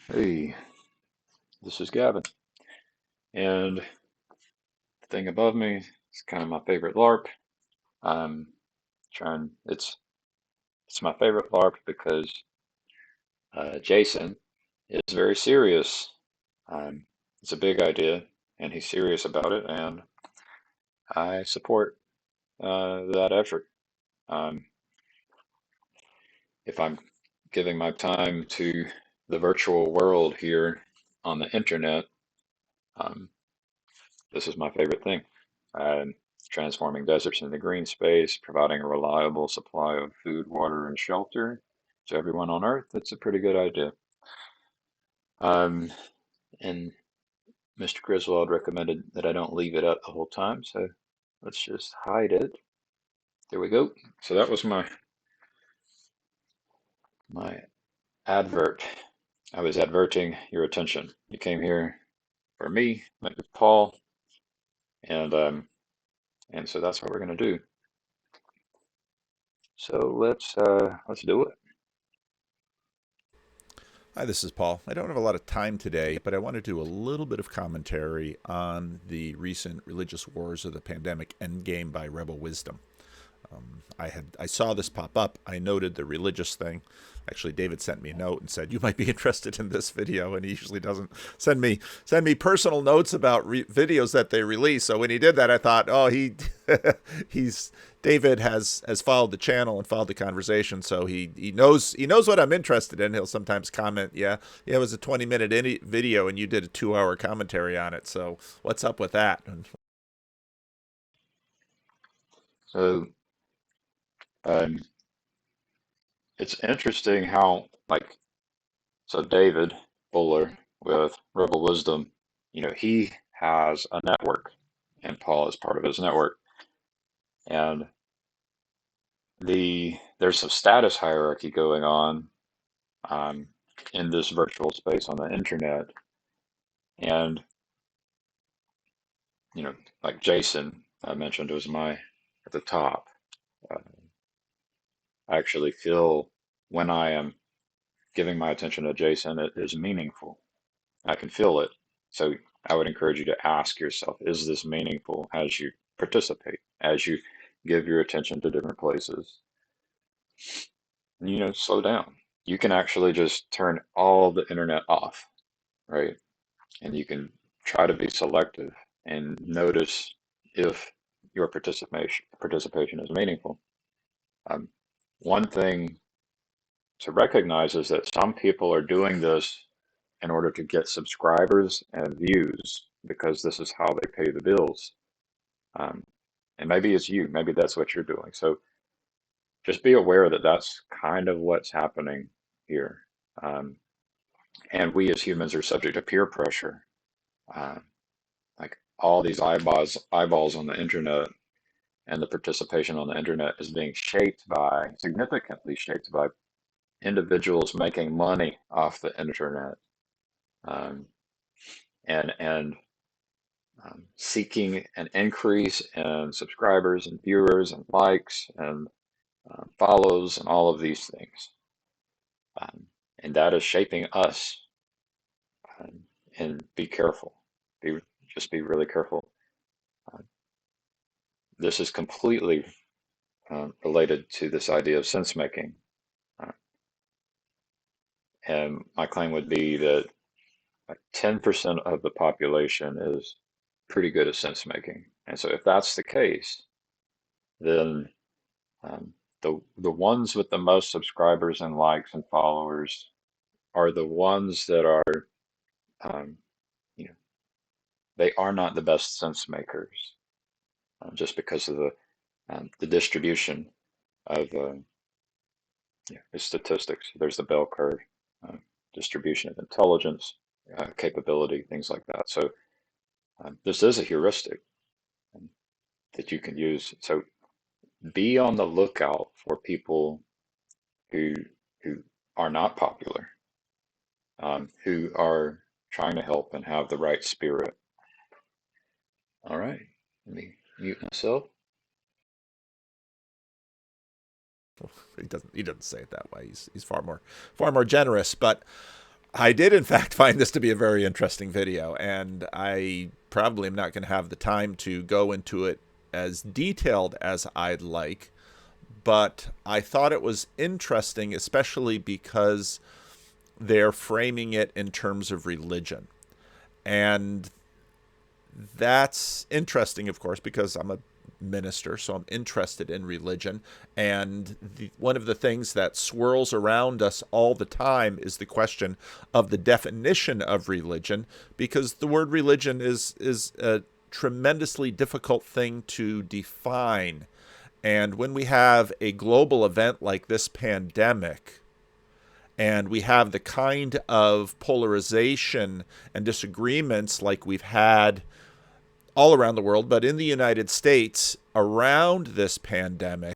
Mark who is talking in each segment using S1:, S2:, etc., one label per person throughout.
S1: Hey, this is Gavin, and the thing above me is kind of my favorite LARP. I'm trying. It's my favorite LARP because Jason is very serious. Um, it's a big idea, and he's serious about it, and I support that effort. Um, if I'm giving my time to the virtual world here on the internet, um, this is my favorite thing. Transforming deserts into green space, providing a reliable supply of food, water, and shelter to everyone on Earth. That's a pretty good idea. Um, and Mr. Griswold recommended that I don't leave it up the whole time, so let's just hide it. There we go. So that was my advert. I was adverting your attention. You came here for me, met with Paul, and um, and so that's what we're gonna do. So let's do it.
S2: Hi, this is Paul. I don't have a lot of time today, but I want to do a little bit of commentary on the recent religious wars of the pandemic endgame by Rebel Wisdom. I saw this pop up. I noted the religious thing. Actually, David sent me a note and said you might be interested in this video, and he usually doesn't send me personal notes about videos that they release. So when he did that, I thought, oh, he's David has followed the channel and followed the conversation, so he knows what I'm interested in. He'll sometimes comment, yeah, it was a 20-minute video, and you did a 2-hour commentary on it. So what's up with that?
S1: So um, it's interesting how so David Fuller with Rebel Wisdom, he has a network, and Paul is part of his network. And there's some status hierarchy going on um, in this virtual space on the internet. And, you know, like Jason I mentioned was at the top. Uh, I actually feel when I am giving my attention to Jason, it is meaningful. I can feel it. So I would encourage you to ask yourself, is this meaningful as you participate, as you give your attention to different places? And, slow down. You can actually just turn all the internet off, right? And you can try to be selective and notice if your participation is meaningful. Um, One thing to recognize is that some people are doing this in order to get subscribers and views because this is how they pay the bills. Um, and maybe it's you, maybe that's what you're doing. So just be aware that that's kind of what's happening here. Um, and we as humans are subject to peer pressure. Uh, like all these eyeballs on the internet, and the participation on the internet is being significantly shaped by individuals making money off the internet. Um, and Seeking an increase in subscribers and viewers and likes and follows and all of these things. Um, and that is shaping us. Um, and be careful. Be Just be really careful. Uh, this is completely related to this idea of sense making. Uh, and my claim would be that 10% of the population is pretty good at sense making. And so if that's the case, then Um, the ones with the most subscribers and likes and followers are the ones that are, um, you know, they are not the best sense makers, just because of the distribution of the statistics. There's the bell curve, uh, distribution of intelligence, capability, things like that. So this is a heuristic um, that you can use. So be on the lookout for people who who are not popular, who are trying to help and have the right spirit. All right, let me mute myself.
S2: He doesn't say it that way. He's far more generous. But I did, in fact, find this to be a very interesting video, and I probably am not going to have the time to go into it as detailed as I'd like, but I thought it was interesting, especially because they're framing it in terms of religion. And that's interesting, of course, because I'm a minister, so I'm interested in religion. And one of the things that swirls around us all the time is the question of the definition of religion, because the word religion is a tremendously difficult thing to define. And when we have a global event like this pandemic, and we have the kind of polarization and disagreements like we've had all around the world, but in the United States around this pandemic,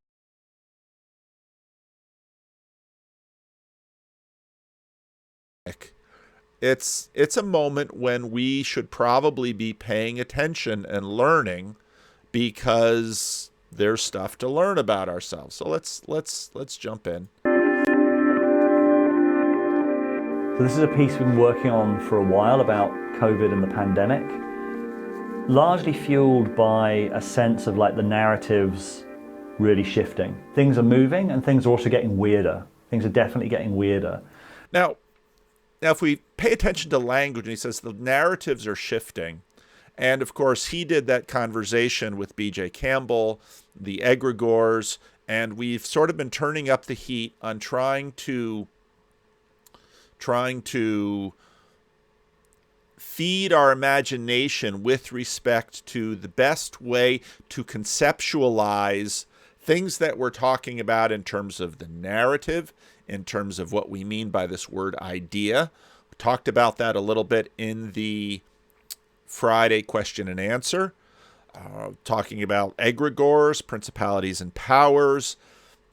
S2: it's a moment when we should probably be paying attention and learning, because there's stuff to learn about ourselves. So let's jump in.
S3: So this is a piece we've been working on for a while about COVID and the pandemic, largely fueled by a sense of like the narratives really shifting. Things are moving and things are also getting weirder. Things are definitely getting weirder.
S2: Now, if we pay attention to language, and he says the narratives are shifting, and of course he did that conversation with B.J. Campbell, the egregores, and we've sort of been turning up the heat on trying to feed our imagination with respect to the best way to conceptualize things that we're talking about in terms of the narrative, in terms of what we mean by this word idea. We talked about that a little bit in the Friday question and answer, talking about egregores, principalities and powers.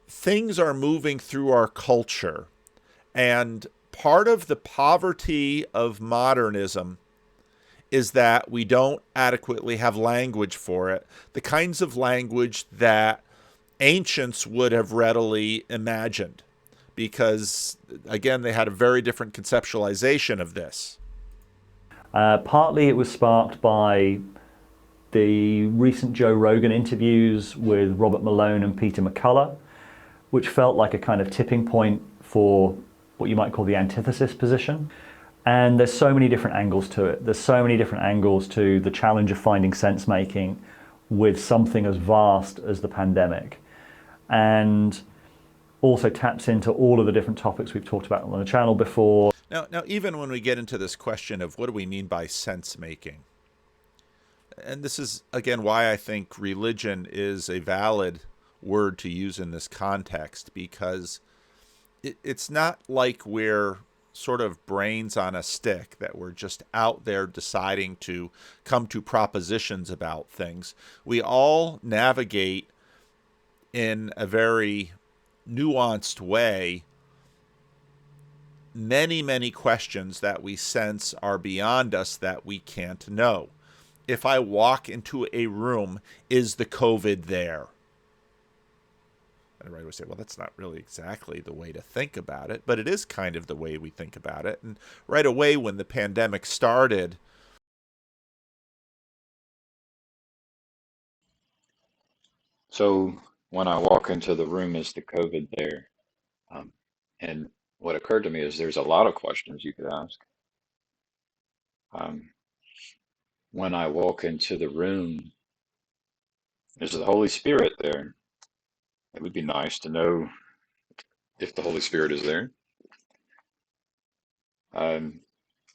S2: Things are moving through our culture, and part of the poverty of modernism is that we don't adequately have language for it, the kinds of language that ancients would have readily imagined, because, again, they had a very different conceptualization of this.
S3: Partly it was sparked by the recent Joe Rogan interviews with Robert Malone and Peter McCullough, which felt like a kind of tipping point for what you might call the antithesis position. And there's so many different angles to it. There's so many different angles to the challenge of finding sense making with something as vast as the pandemic. And also taps into all of the different topics we've talked about on the channel before.
S2: Now, even when we get into this question of what do we mean by sense making, and this is, again, why I think religion is a valid word to use in this context, because it's not like we're sort of brains on a stick, that we're just out there deciding to come to propositions about things. We all navigate in a very nuanced way many, many questions that we sense are beyond us that we can't know. If I walk into a room, is the COVID there? And everybody would say, well, that's not really exactly the way to think about it, but it is kind of the way we think about it. And right away when the pandemic started,
S1: So when I walk into the room, is the COVID there? And what occurred to me is there's a lot of questions you could ask. Um, when I walk into the room, is the Holy Spirit there? It would be nice to know if the Holy Spirit is there. Um,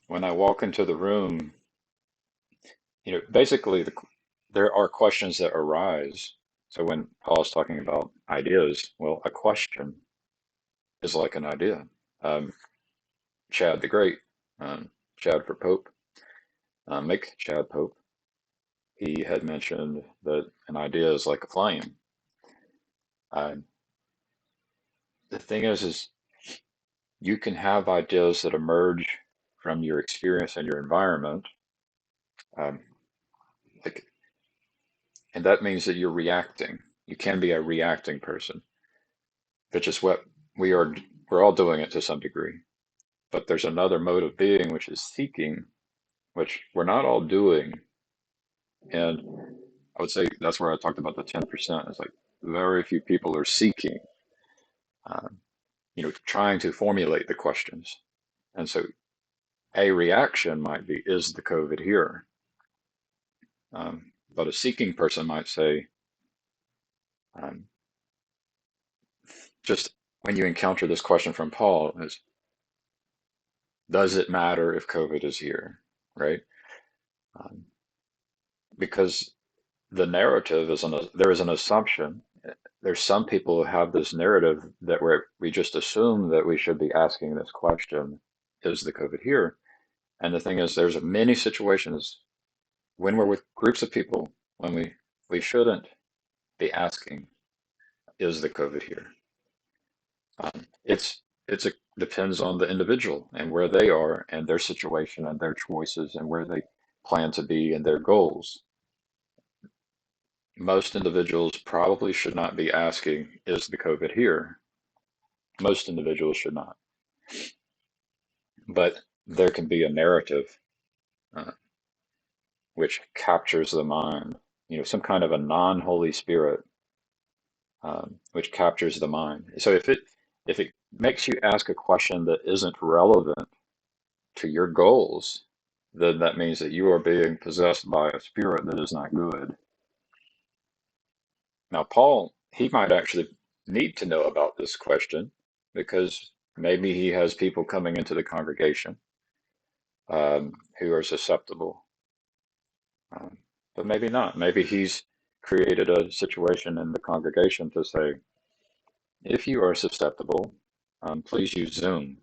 S1: when I walk into the room, basically there are questions that arise. So when Paul's talking about ideas, well, a question is like an idea. Um, Chad the Great, Chad for Pope, make Chad Pope. He had mentioned that an idea is like a flame. Uh, the thing is you can have ideas that emerge from your experience and your environment, um, like, and that means that you're reacting. You can be a reacting person, which is what we are. We're all doing it to some degree. But there's another mode of being, which is seeking, which we're not all doing. And I would say that's where I talked about the 10%. It's like very few people are seeking, um, trying to formulate the questions. And so a reaction might be, is the COVID here? But a seeking person might say, um, just when you encounter this question from Paul, is, does it matter if COVID is here? Right? Um, because the narrative is there is an assumption. There's some people who have this narrative that we just assume that we should be asking this question, is the COVID here? And the thing is, there's many situations when we're with groups of people when we shouldn't be asking, is the COVID here? It's a depends on the individual and where they are and their situation and their choices and where they plan to be and their goals. Most individuals probably should not be asking, is the COVID here? Most individuals should not. But there can be a narrative uh, which captures the mind, some kind of a non-Holy Spirit which captures the mind. So if it makes you ask a question that isn't relevant to your goals, then that means that you are being possessed by a spirit that is not good. Now, Paul, he might actually need to know about this question because maybe he has people coming into the congregation who are susceptible, um, but maybe not. Maybe he's created a situation in the congregation to say, if you are susceptible, please use Zoom.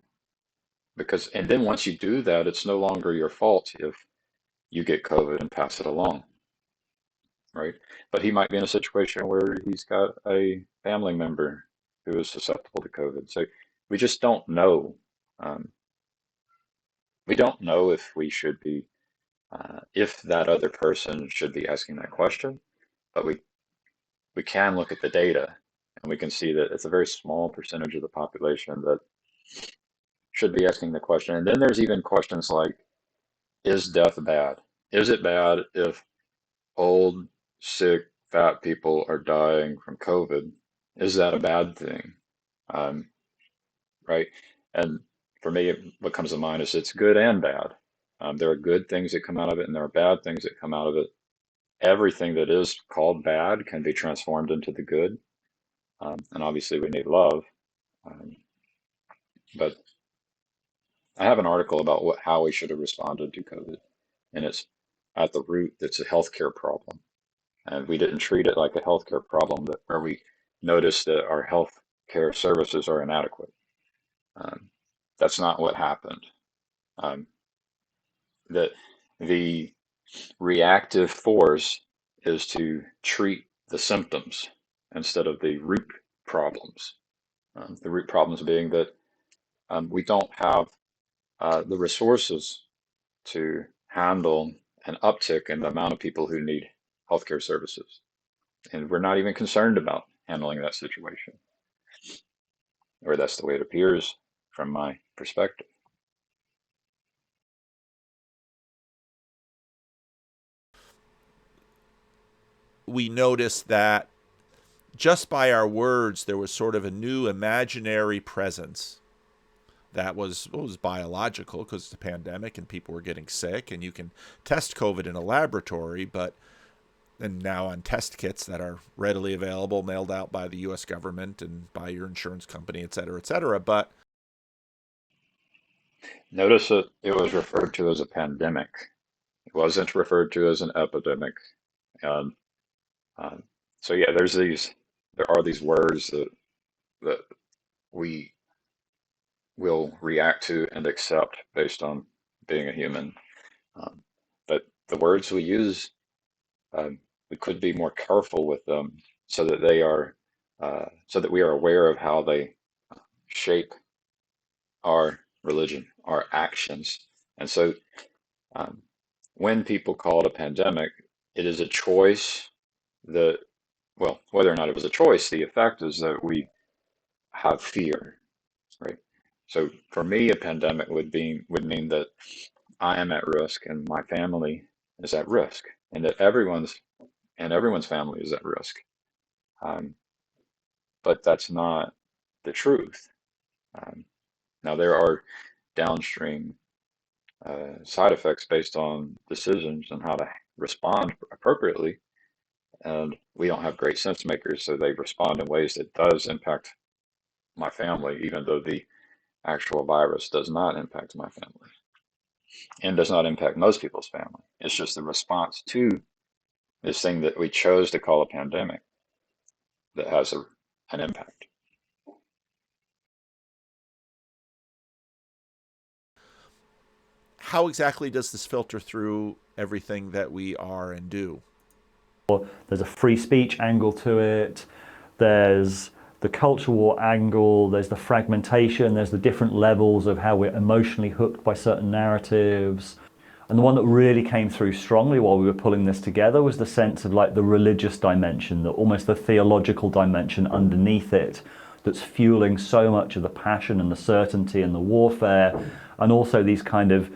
S1: And then once you do that, it's no longer your fault if you get COVID and pass it along, right? But he might be in a situation where he's got a family member who is susceptible to COVID. So we just don't know. Um, we don't know if we should be, if that other person should be asking that question, but we can look at the data and we can see that it's a very small percentage of the population that should be asking the question. And then there's even questions like, is death bad? Is it bad if old, sick, fat people are dying from COVID? Is that a bad thing? Um, right? And for me, what comes to mind is it's good and bad. There are good things that come out of it, and there are bad things that come out of it. Everything that is called bad can be transformed into the good. And obviously, we need love. Um, but I have an article about how we should have responded to COVID, and it's at the root, it's a healthcare problem. And we didn't treat it like a healthcare problem where we noticed that our health care services are inadequate. Um, that's not what happened. Um, that the reactive force is to treat the symptoms instead of the root problems. The root problems being that we don't have the resources to handle an uptick in the amount of people who need healthcare services. And we're not even concerned about handling that situation, or that's the way it appears from my perspective.
S2: We noticed that just by our words, there was sort of a new imaginary presence that was biological because it's a pandemic and people were getting sick, and you can test COVID in a laboratory, but and now on test kits that are readily available, mailed out by the U.S. government and by your insurance company, et cetera, et cetera. But
S1: Notice that it was referred to as a pandemic. It wasn't referred to as an epidemic. And um, so, yeah, there are these words that we will react to and accept based on being a human. Um, but the words we use, we could be more careful with them so that so that we are aware of how they shape our religion, our actions. And so, um, when people call it a pandemic, it is a choice that, well, whether or not it was a choice, the effect is that we have fear, right? So for me, a pandemic would mean that I am at risk and my family is at risk, and that everyone's family is at risk. Um, but that's not the truth. Um, Now there are downstream side effects based on decisions and how to respond appropriately, and we don't have great sense makers, so they respond in ways that does impact my family, even though the actual virus does not impact my family and does not impact most people's family. It's just the response to this thing that we chose to call a pandemic that has an impact.
S2: How exactly does this filter through everything that we are and do?
S3: There's a free speech angle to it. There's the culture war angle. There's the fragmentation. There's the different levels of how we're emotionally hooked by certain narratives. And the one that really came through strongly while we were pulling this together was the sense of like the religious dimension, the almost the theological dimension underneath it, that's fueling so much of the passion and the certainty and the warfare, and also these kind of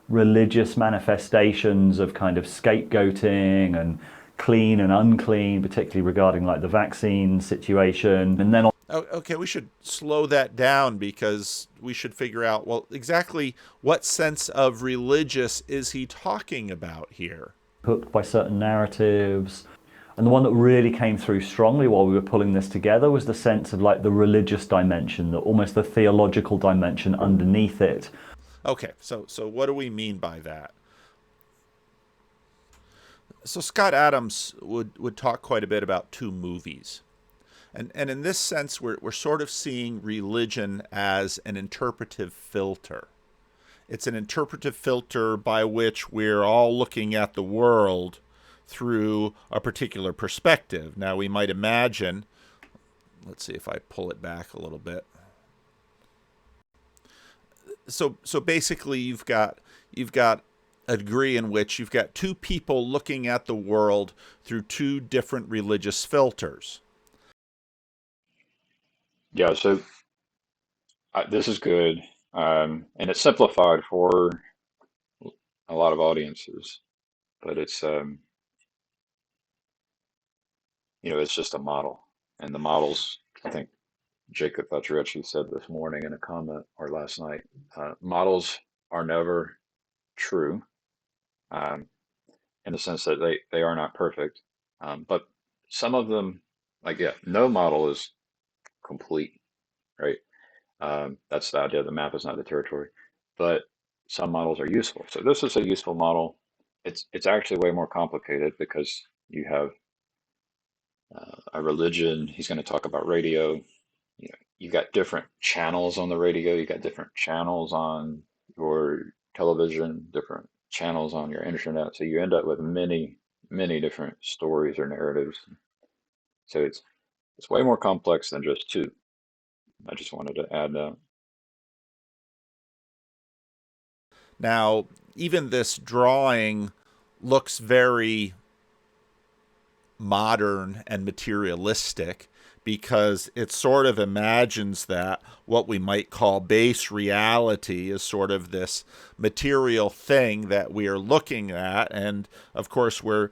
S3: religious manifestations of kind of scapegoating and clean and unclean, particularly regarding like the vaccine situation. And then
S2: Okay, we should slow that down because we should figure out, well, exactly what sense of religious is he talking about here?
S3: hooked by certain narratives. And the one that really came through strongly while we were pulling this together was the sense of like the religious dimension, the almost the theological dimension underneath it.
S2: Okay, so what do we mean by that? So Scott Adams would talk quite a bit about two movies. And in this sense, we're sort of seeing religion as an interpretive filter. It's an interpretive filter by which we're all looking at the world through a particular perspective. Now, we might imagine, let's see if I pull it back a little bit. So basically, you've got a degree in which you've got two people looking at the world through two different religious filters.
S1: Yeah, so this is good, and it's simplified for a lot of audiences, but it's just a model, and the models. I think Jacob Patriarchy said this morning in a comment or last night. Models are never true, um, in the sense that they are not perfect, but some of them, like yeah, no model is complete, right? That's the idea. The map is not the territory, but some models are useful. So this is a useful model. It's actually way more complicated because you have a religion. He's going to talk about radio. You got different channels on the radio. You got different channels on your television, different channels on your internet. So you end up with many different stories or narratives. So it's way more complex than just two. I just wanted to add that.
S2: Now, even this drawing looks very modern and materialistic because it sort of imagines that what we might call base reality is sort of this material thing that we are looking at, and of course we're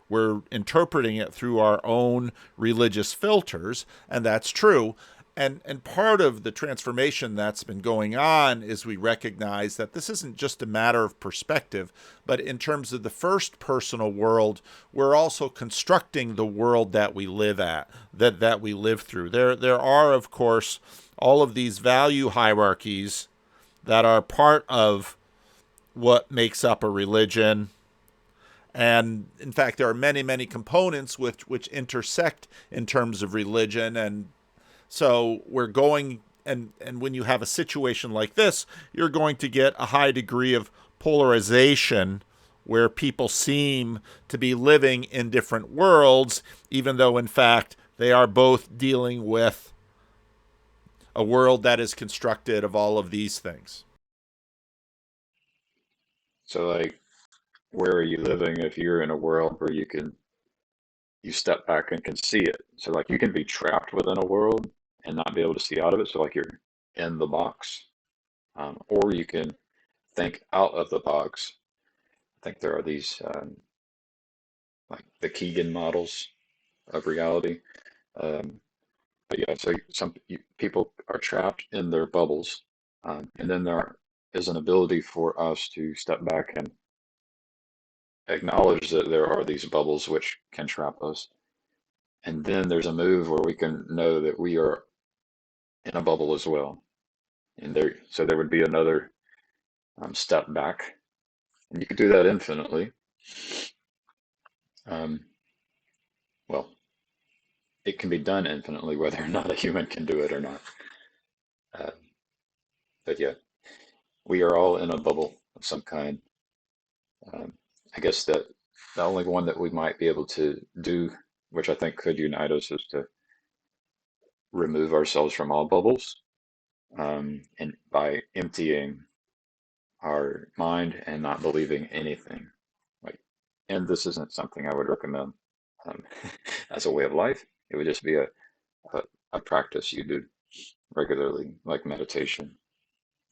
S2: interpreting it through our own religious filters, and that's true. And part of the transformation that's been going on is we recognize that this isn't just a matter of perspective, but in terms of the first personal world, we're also constructing the world that we live at, that we live through. There are, of course, all of these value hierarchies that are part of what makes up a religion. And in fact, there are many components which intersect in terms of religion. And so we're going, and when you have a situation like this, you're going to get a high degree of polarization where people seem to be living in different worlds, even though in fact they are both dealing with a world that is constructed of all of these things.
S1: So like, where are you living if you're in a world where you step back and can see it? So like you can be trapped within a world and not be able to see out of it. So like you're in the box. or you can think out of the box. I think there are these like the Keegan models of reality. Um, but yeah, so people are trapped in their bubbles, and then there is an ability for us to step back and acknowledge that there are these bubbles which can trap us. And then there's a move where we can know that we are in a bubble as well. And so there would be another step back, and you could do that infinitely. Um, well, it can be done infinitely, whether or not a human can do it or not. Uh, but yeah, we are all in a bubble of some kind. Um, I guess that the only one that we might be able to do, which I think could unite us, is to remove ourselves from all bubbles, and by emptying our mind and not believing anything. Like, and this isn't something I would recommend um, as a way of life. It would just be a practice you do regularly, like meditation,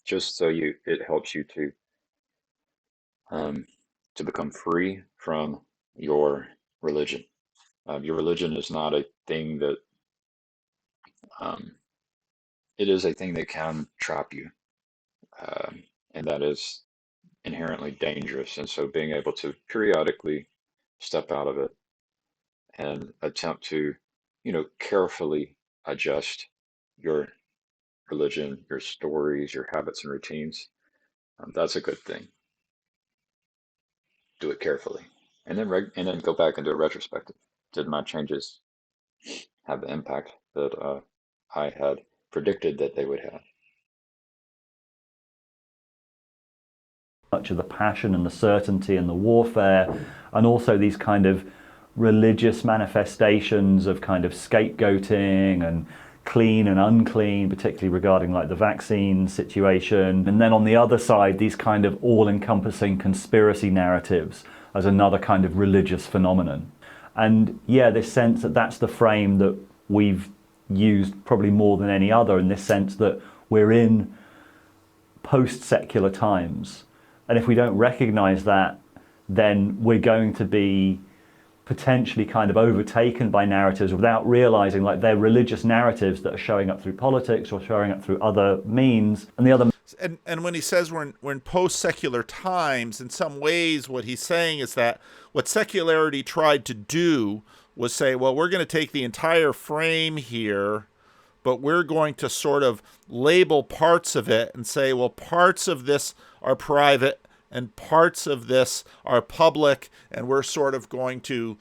S1: just so it helps you um, to become free from your religion. Your religion is not a thing that um, it is a thing that can trap you, and that is inherently dangerous. And so, being able to periodically step out of it and attempt to, carefully adjust your religion, your stories, your habits and routines, that's a good thing. Do it carefully, and then go back and do a retrospective. Did my changes have the impact that I had predicted that they would have?
S3: Much of the passion and the certainty and the warfare, and also these kind of religious manifestations of kind of scapegoating and clean and unclean, particularly regarding like the vaccine situation. And then on the other side, these kind of all-encompassing conspiracy narratives as another kind of religious phenomenon. And yeah, this sense that that's the frame that we've used probably more than any other, in this sense that we're in post-secular times. And if we don't recognize that, then we're going to be potentially kind of overtaken by narratives without realizing like they're religious narratives that are showing up through politics or showing up through other means. And the other
S2: And when he says we're in post-secular times, in some ways what he's saying is that what secularity tried to do was say, well, we're going to take the entire frame here, but we're going to sort of label parts of it and say, well, parts of this are private and parts of this are public, and we're sort of going to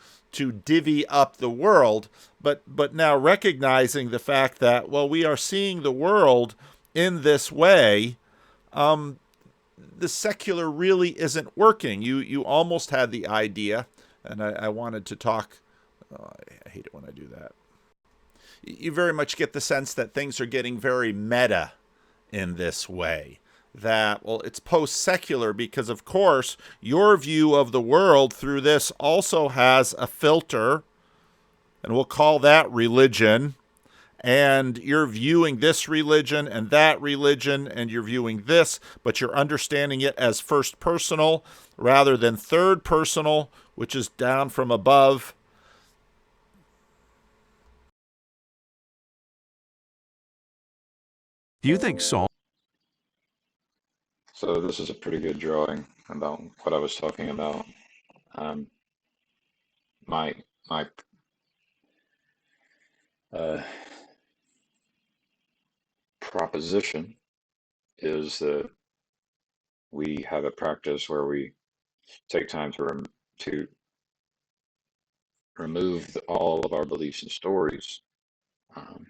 S2: divvy up the world. But now recognizing the fact that, well, we are seeing the world in this way, the secular really isn't working. You almost had the idea, and I wanted to talk. Oh, I hate it when I do that. You very much get the sense that things are getting very meta in this way. That, well, it's post-secular because, of course, your view of the world through this also has a filter, and we'll call that religion. And you're viewing this religion and that religion, and you're viewing this, but you're understanding it as first personal rather than third personal, which is down from above.
S4: Do you think Saul?
S1: So this is a pretty good drawing about what I was talking about. Um, my my uh, proposition is that we have a practice where we take time to remove all of our beliefs and stories, um,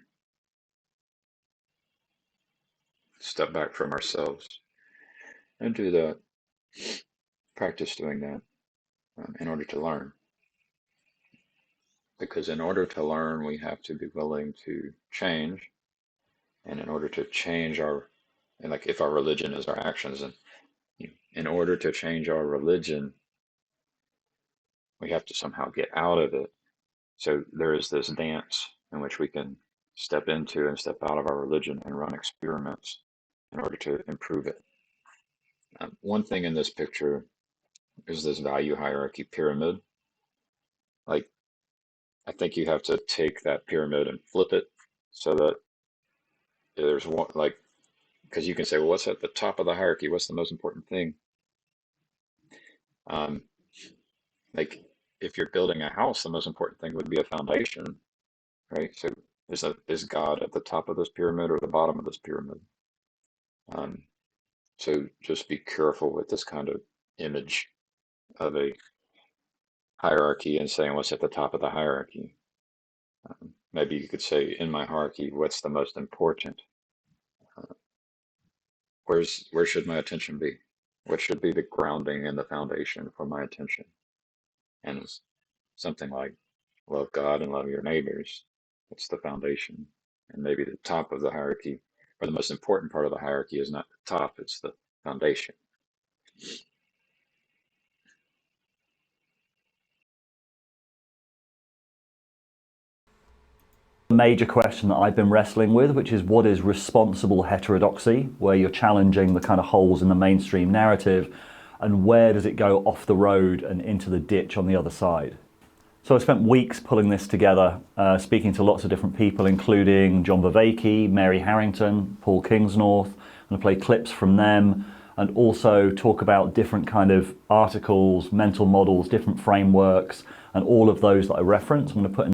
S1: step back from ourselves, and do that. Practice doing that in order to learn. Because in order to learn, we have to be willing to change, and in order to change and like if our religion is our actions, and in order to change our religion, we have to somehow get out of it. So there is this dance in which we can step into and step out of our religion and run experiments in order to improve it. One thing in this picture is this value hierarchy pyramid. Like, I think you have to take that pyramid and flip it so that there's one, like, because you can say, well, what's at the top of the hierarchy? What's the most important thing? Um, like, if you're building a house, the most important thing would be a foundation, right? So is God at the top of this pyramid or the bottom of this pyramid? So just be careful with this kind of image of a hierarchy and saying what's at the top of the hierarchy. Maybe you could say, in my hierarchy, what's the most important? Where should my attention be? What should be the grounding and the foundation for my attention? And it's something like love God and love your neighbors. That's the foundation. And maybe the top of the hierarchy, or the most important part of the hierarchy, is not the top, it's the foundation.
S3: Major question that I've been wrestling with, which is what is responsible heterodoxy, where you're challenging the kind of holes in the mainstream narrative, and where does it go off the road and into the ditch on the other side? So I spent weeks pulling this together, speaking to lots of different people, including John Vervaeke, Mary Harrington, Paul Kingsnorth. I'm going to play clips from them and also talk about different kind of articles, mental models, different frameworks, and all of those that I reference. I'm going to put in.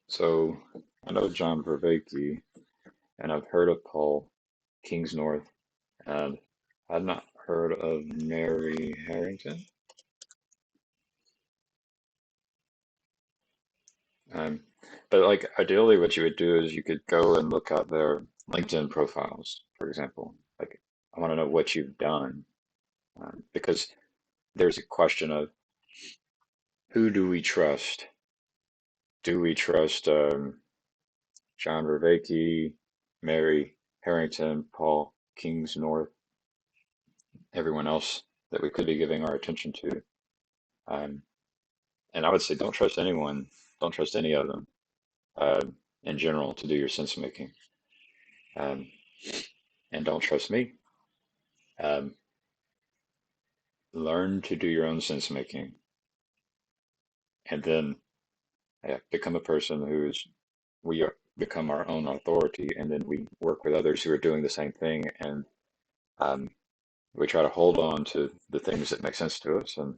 S1: So I know John Vervaeke, and I've heard of Paul Kingsnorth, and I've not heard of Mary Harrington. Um, but like ideally, what you would do is you could go and look at their LinkedIn profiles, for example. Like, I want to know what you've done, because there's a question of who do we trust? Do we trust John Vervaeke, Mary Harrington, Paul Kingsnorth, everyone else that we could be giving our attention to? Um, and I would say don't trust anyone, don't trust any of them uh, in general to do your sense making. Um, and don't trust me. Um, Learn to do your own sense making, and then become a person we are, become our own authority, and then we work with others who are doing the same thing, and um, we try to hold on to the things that make sense to us, and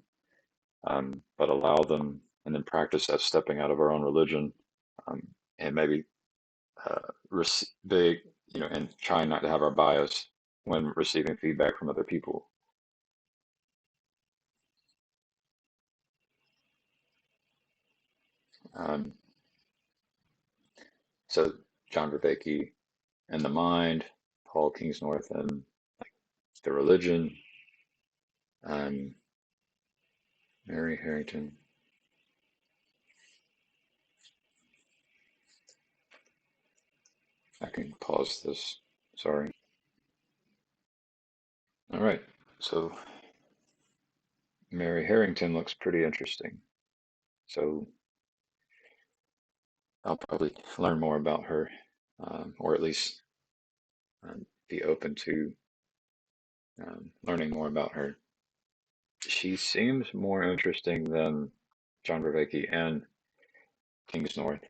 S1: but allow them, and then practice that stepping out of our own religion, um, and maybe big, and trying not to have our bias when receiving feedback from other people. Um, so John Vervaeke and the mind, Paul Kingsnorth and the religion, um, Mary Harrington. I can pause this. Sorry. All right. So Mary Harrington looks pretty interesting. So I'll probably learn more about her, or at least be open to learning more about her. She seems more interesting than John Vervaeke and Kingsnorth.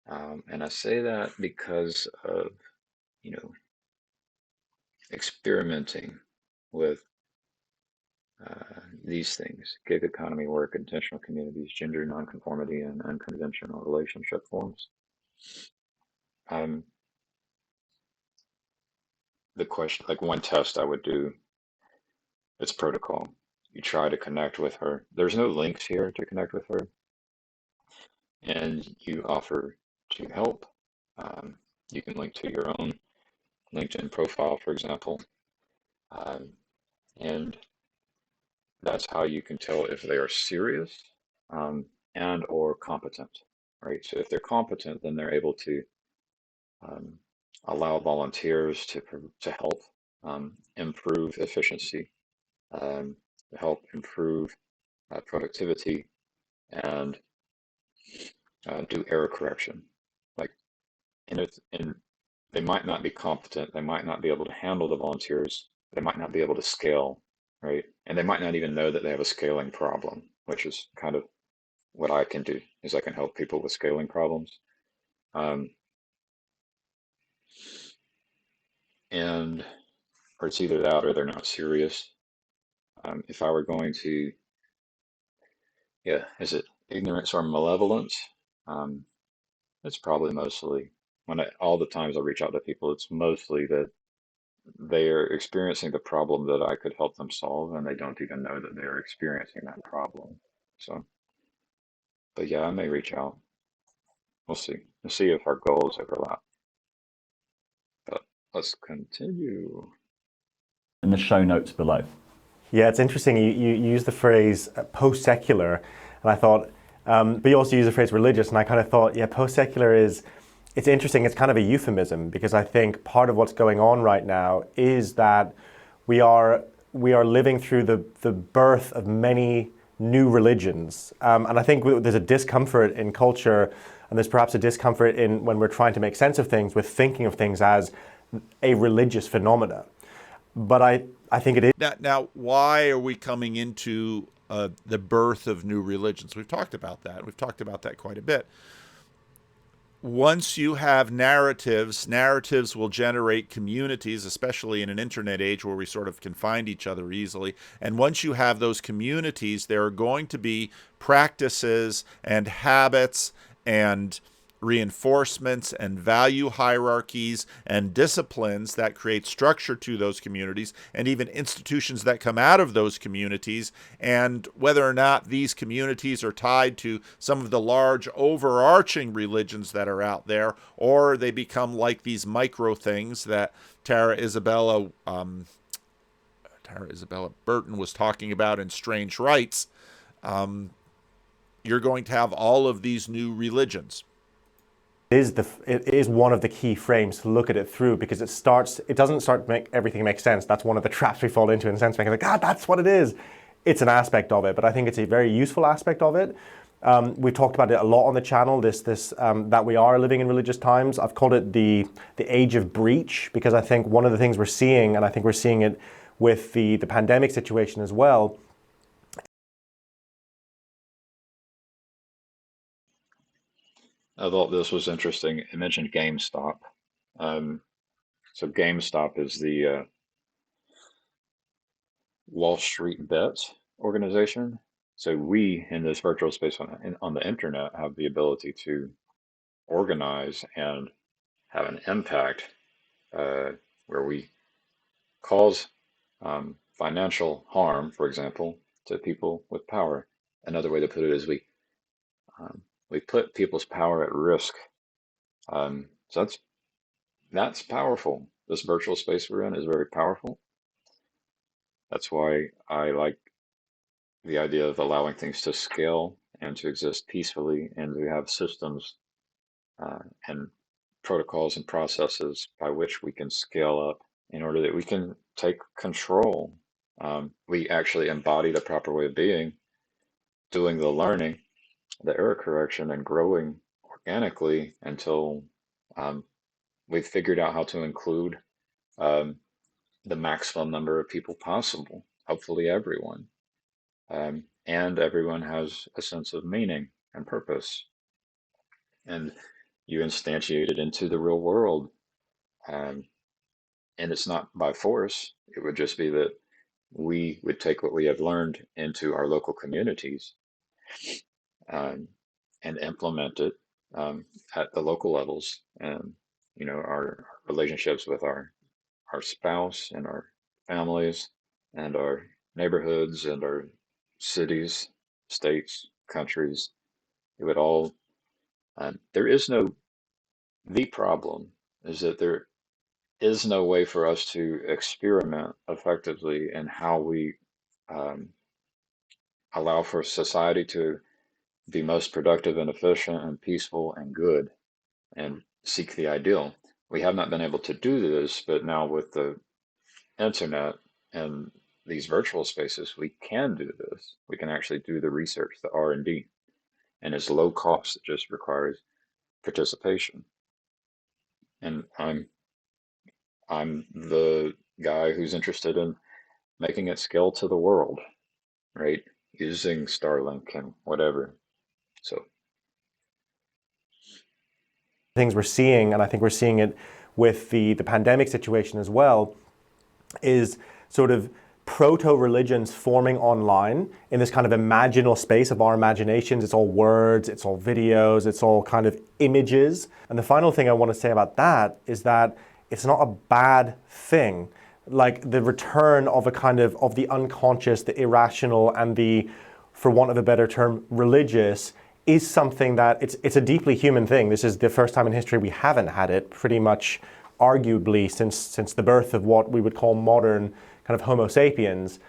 S1: And I say that because of, you know, experimenting with these things: gig economy work, intentional communities, gender nonconformity, and unconventional relationship forms. Um, the question, like one test I would do, it's protocol. You try to connect with her. There's no links here to connect with her, and you offer to help. Um, you can link to your own LinkedIn profile, for example, um, and that's how you can tell if they are serious um, and or competent, right? So if they're competent, then they're able to um, allow volunteers to help improve efficiency, help improve productivity, and do error correction. Like in they might not be competent, they might not be able to handle the volunteers, they might not be able to scale, right? And they might not even know that they have a scaling problem, which is kind of what I can do, is I can help people with scaling problems. Um, and or it's either that or they're not serious. If I were going to, yeah, is it ignorance or malevolence? Um, it's probably mostly all the times I reach out to people, it's mostly that they are experiencing the problem that I could help them solve, and they don't even know that they're experiencing that problem. So, but yeah, I may reach out. We'll see. We'll see if our goals overlap. But let's continue.
S3: In the show notes below.
S4: Yeah, it's interesting. You use the phrase post-secular, and I thought, but you also use the phrase religious, and I kind of thought, yeah, post-secular it's interesting. It's kind of a euphemism, because I think part of what's going on right now is that we are living through the birth of many new religions, and I think there's a discomfort in culture, and there's perhaps a discomfort in when we're trying to make sense of things with thinking of things as a religious phenomena. But I think it is.
S2: Now, why are we coming into the birth of new religions? We've talked about that. We've talked about that quite a bit. Once you have narratives will generate communities, especially in an internet age where we sort of can find each other easily. And once you have those communities, there are going to be practices and habits and reinforcements and value hierarchies and disciplines that create structure to those communities, and even institutions that come out of those communities. And whether or not these communities are tied to some of the large overarching religions that are out there, or they become like these micro things that Tara Isabella Burton was talking about in Strange Rights, you're going to have all of these new religions.
S4: It is one of the key frames to look at it through, because it doesn't start to make everything make sense. That's one of the traps we fall into in Sensemaking. Like, that's what it is. It's an aspect of it, but I think it's a very useful aspect of it. We've talked about it a lot on the channel, that we are living in religious times. I've called it the age of breach, because I think one of the things we're seeing, and I think we're seeing it with the pandemic situation as well.
S1: I thought this was interesting. It mentioned GameStop. So GameStop is the Wall Street Bets organization. So we in this virtual space on the internet have the ability to organize and have an impact where we cause financial harm, for example, to people with power. Another way to put it is we put people's power at risk. So that's powerful. This virtual space we're in is very powerful. That's why I like the idea of allowing things to scale and to exist peacefully, and to have systems and protocols and processes by which we can scale up in order that we can take control. We actually embody the proper way of being, doing the learning, the error correction, and growing organically until we've figured out how to include um, the maximum number of people possible, hopefully everyone. And everyone has a sense of meaning and purpose. And you instantiate it into the real world. Um, and it's not by force. It would just be that we would take what we have learned into our local communities um, and implement it at the local levels. And, our relationships with our spouse and our families and our neighborhoods and our cities, states, countries. It would all, there is no, the problem is that there is no way for us to experiment effectively in how we um, allow for society to be most productive and efficient and peaceful and good and seek the ideal. We have not been able to do this, but now with the internet and these virtual spaces, we can do this. We can actually do the research, the R&D, and it's low cost. It just requires participation. And I'm I'm the guy who's interested in making it scale to the world, right? Using Starlink and whatever. So
S4: things we're seeing, and I think we're seeing it with the pandemic situation as well, is sort of proto-religions forming online in this kind of imaginal space of our imaginations. It's all words, it's all videos, it's all kind of images. And the final thing I want to say about that is that it's not a bad thing. Like the return of a kind of the unconscious, the irrational, and the, for want of a better term, religious, is something that it's a deeply human thing. This is the first time in history we haven't had it, pretty much arguably since the birth of what we would call modern kind of Homo sapiens,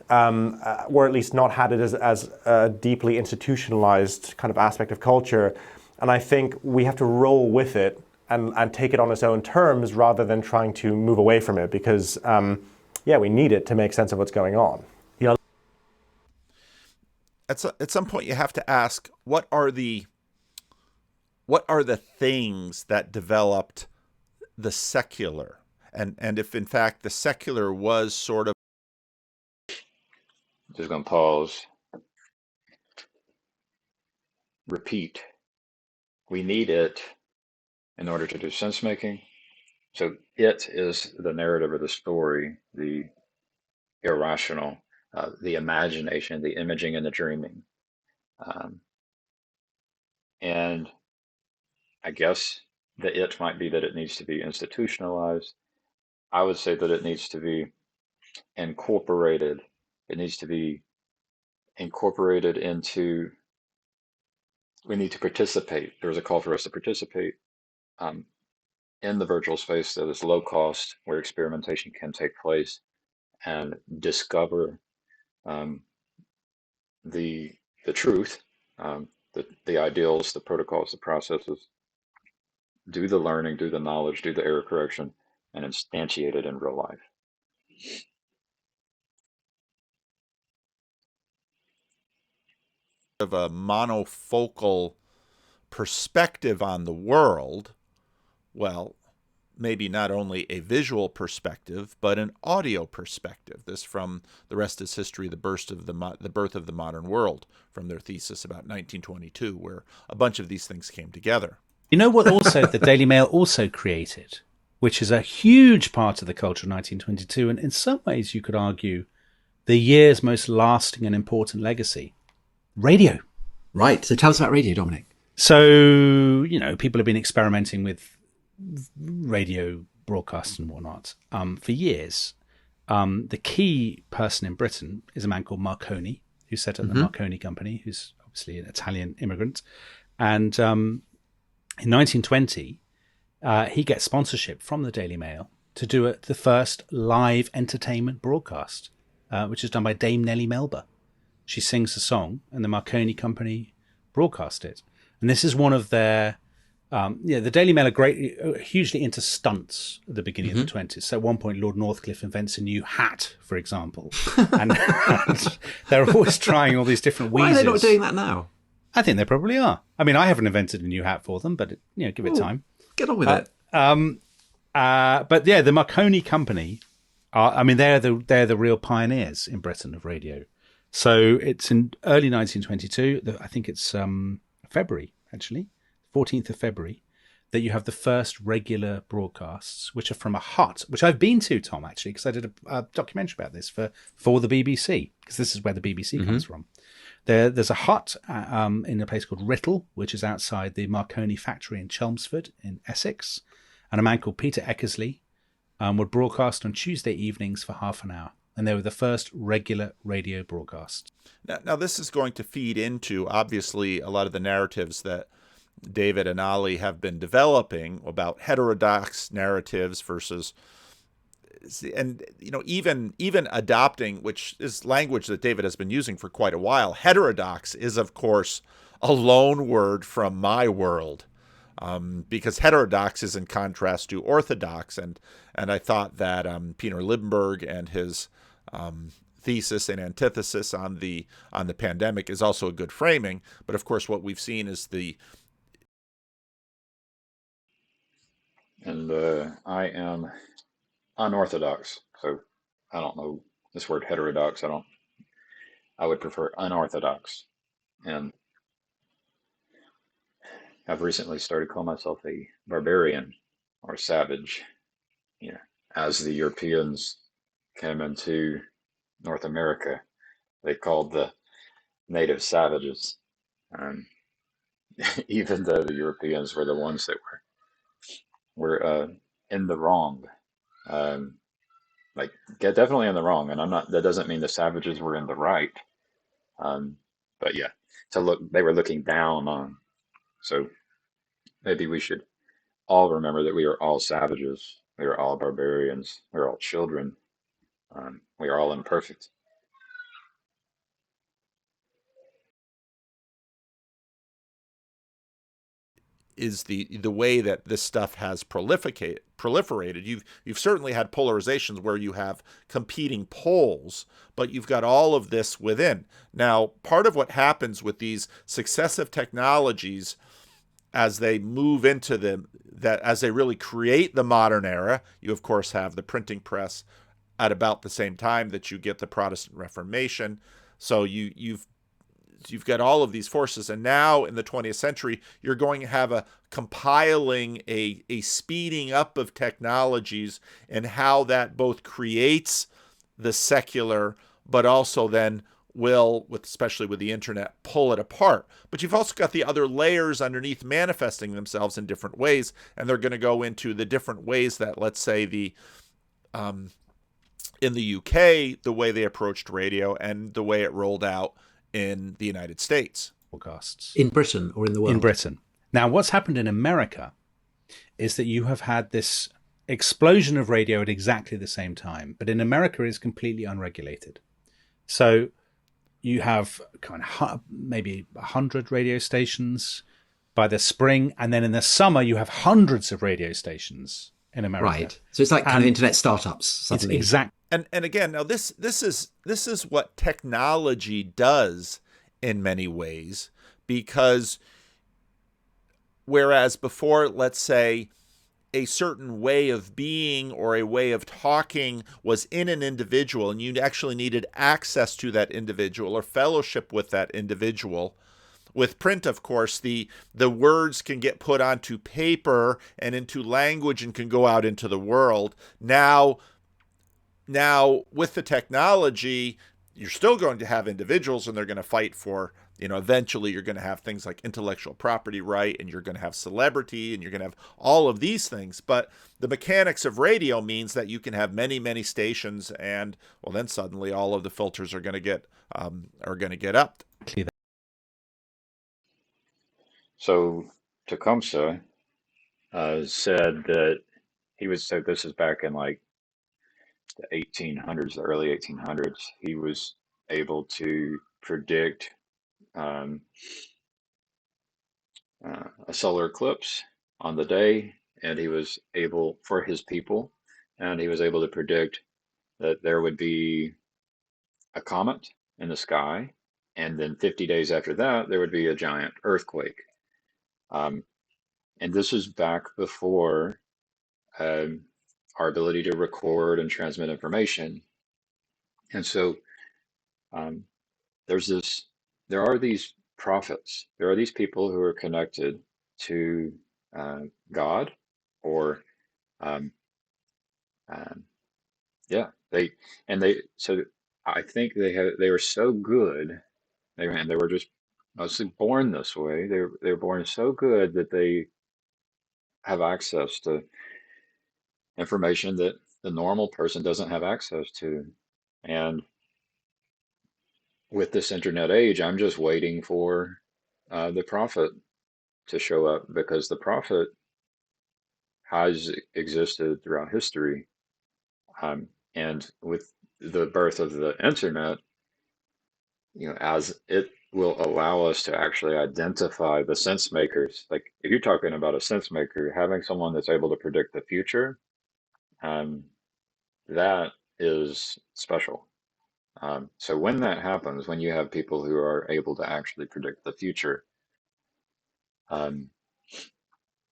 S4: or at least not had it as a deeply institutionalized kind of aspect of culture. And I think we have to roll with it and take it on its own terms rather than trying to move away from it, because we need it to make sense of what's going on.
S2: At some point you have to ask, what are the things that developed the secular, and if in fact the secular was sort of.
S1: just going to pause. Repeat. We need it in order to do sense making. So it is the narrative or the story, the irrational, the imagination, the imaging and the dreaming. And I guess the it might be that it needs to be institutionalized. I would say that it needs to be incorporated. It needs to be incorporated into, we need to participate. There's a call for us to participate in the virtual space that is low cost, where experimentation can take place, and discover the truth, the ideals, the protocols, the processes, do the learning, do the knowledge, do the error correction, and instantiate it in real life.
S2: Of a monofocal perspective on the world, well, maybe not only a visual perspective, but an audio perspective. This from The Rest is History, the Birth of the Modern World, from their thesis about 1922, where a bunch of these things came together.
S5: You know what also the Daily Mail also created, which is a huge part of the culture of 1922, and in some ways you could argue the year's most lasting and important legacy? Radio.
S6: Right. So tell us about radio, Dominic.
S5: So, people have been experimenting with radio broadcasts and whatnot for years. The key person in Britain is a man called Marconi, who set up the Marconi Company, who's obviously an Italian immigrant. And in 1920, he gets sponsorship from the Daily Mail to do the first live entertainment broadcast, which is done by Dame Nellie Melba. She sings a song, and the Marconi Company broadcast it. And this is one of their, the Daily Mail are hugely into stunts at the beginning of the 20s. So at one point, Lord Northcliffe invents a new hat, for example. and they're always trying all these different wheezes.
S6: Why are they not doing that now?
S5: I think they probably are. I mean, I haven't invented a new hat for them, but give it time.
S6: Get on with it.
S5: But yeah, the Marconi Company they're the real pioneers in Britain of radio. So it's in early 1922. I think it's February, actually, 14th of February, that you have the first regular broadcasts, which are from a hut, which I've been to, Tom, actually, because I did a documentary about this for the BBC, because this is where the BBC comes from. There's a hut in a place called Writtle, which is outside the Marconi factory in Chelmsford in Essex, and a man called Peter Eckersley would broadcast on Tuesday evenings for half an hour. And they were the first regular radio broadcast.
S2: Now, this is going to feed into, obviously, a lot of the narratives that David and Ali have been developing about heterodox narratives versus, and even adopting, which is language that David has been using for quite a while. Heterodox is, of course, a loan word from my world, because heterodox is in contrast to orthodox, and I thought that Peter Liebenberg and his thesis and antithesis on the pandemic is also a good framing. But of course, what we've seen is
S1: and I am unorthodox. So I don't know this word heterodox. I would prefer unorthodox. And I've recently started calling myself a barbarian or savage. You know, as the Europeans came into North America, they called the native savages. Um, even though the Europeans were the ones that were in the wrong. Um, like definitely in the wrong, and I'm not. That doesn't mean the savages were in the right. Um, but yeah, they were looking down on. So maybe we should all remember that we are all savages. We are all barbarians. We are all children. We are all imperfect.
S2: Is the way that this stuff has proliferated. You've certainly had polarizations where you have competing poles, but you've got all of this within. Now, part of what happens with these successive technologies as they move into as they really create the modern era, you of course have the printing press at about the same time that you get the Protestant Reformation. So you've got all of these forces, and now in the 20th century you're going to have a compiling, a speeding up of technologies, and how that both creates the secular but also then will, especially with the internet, pull it apart. But you've also got the other layers underneath manifesting themselves in different ways, and they're going to go into the different ways that, let's say, in the UK, the way they approached radio and the way it rolled out in the United States.
S5: Podcasts.
S6: In Britain or in the world?
S5: In Britain. Now, what's happened in America is that you have had this explosion of radio at exactly the same time, but in America it's completely unregulated. So you have kind of maybe 100 radio stations by the spring, and then in the summer you have hundreds of radio stations in America.
S6: Right. So it's like kind of internet startups suddenly.
S5: It's exact.
S2: And again, now this is what technology does in many ways, because whereas before, let's say, a certain way of being or a way of talking was in an individual, and you actually needed access to that individual or fellowship with that individual. With print, of course, the words can get put onto paper and into language and can go out into the world. Now, with the technology, you're still going to have individuals, and they're going to fight for, eventually you're going to have things like intellectual property right, and you're going to have celebrity, and you're going to have all of these things. But the mechanics of radio means that you can have many, many stations, and well, then suddenly all of the filters are going to get up.
S1: So Tecumseh said that so this is back in like the 1800s, the early 1800s. He was able to predict a solar eclipse on the day, and he was able, for his people, and he was able to predict that there would be a comet in the sky, and then 50 days after that, there would be a giant earthquake. And this is back before our ability to record and transmit information. And so there are these prophets, there are these people who are connected to God, or so I think they were so good, they were just mostly born this way. They were born so good that they have access to information that the normal person doesn't have access to. And with this internet age, I'm just waiting for the prophet to show up, because the prophet has existed throughout history. And with the birth of the internet, as it will allow us to actually identify the sense makers. Like if you're talking about a sense maker, having someone that's able to predict the future, that is special. So when that happens, when you have people who are able to actually predict the future,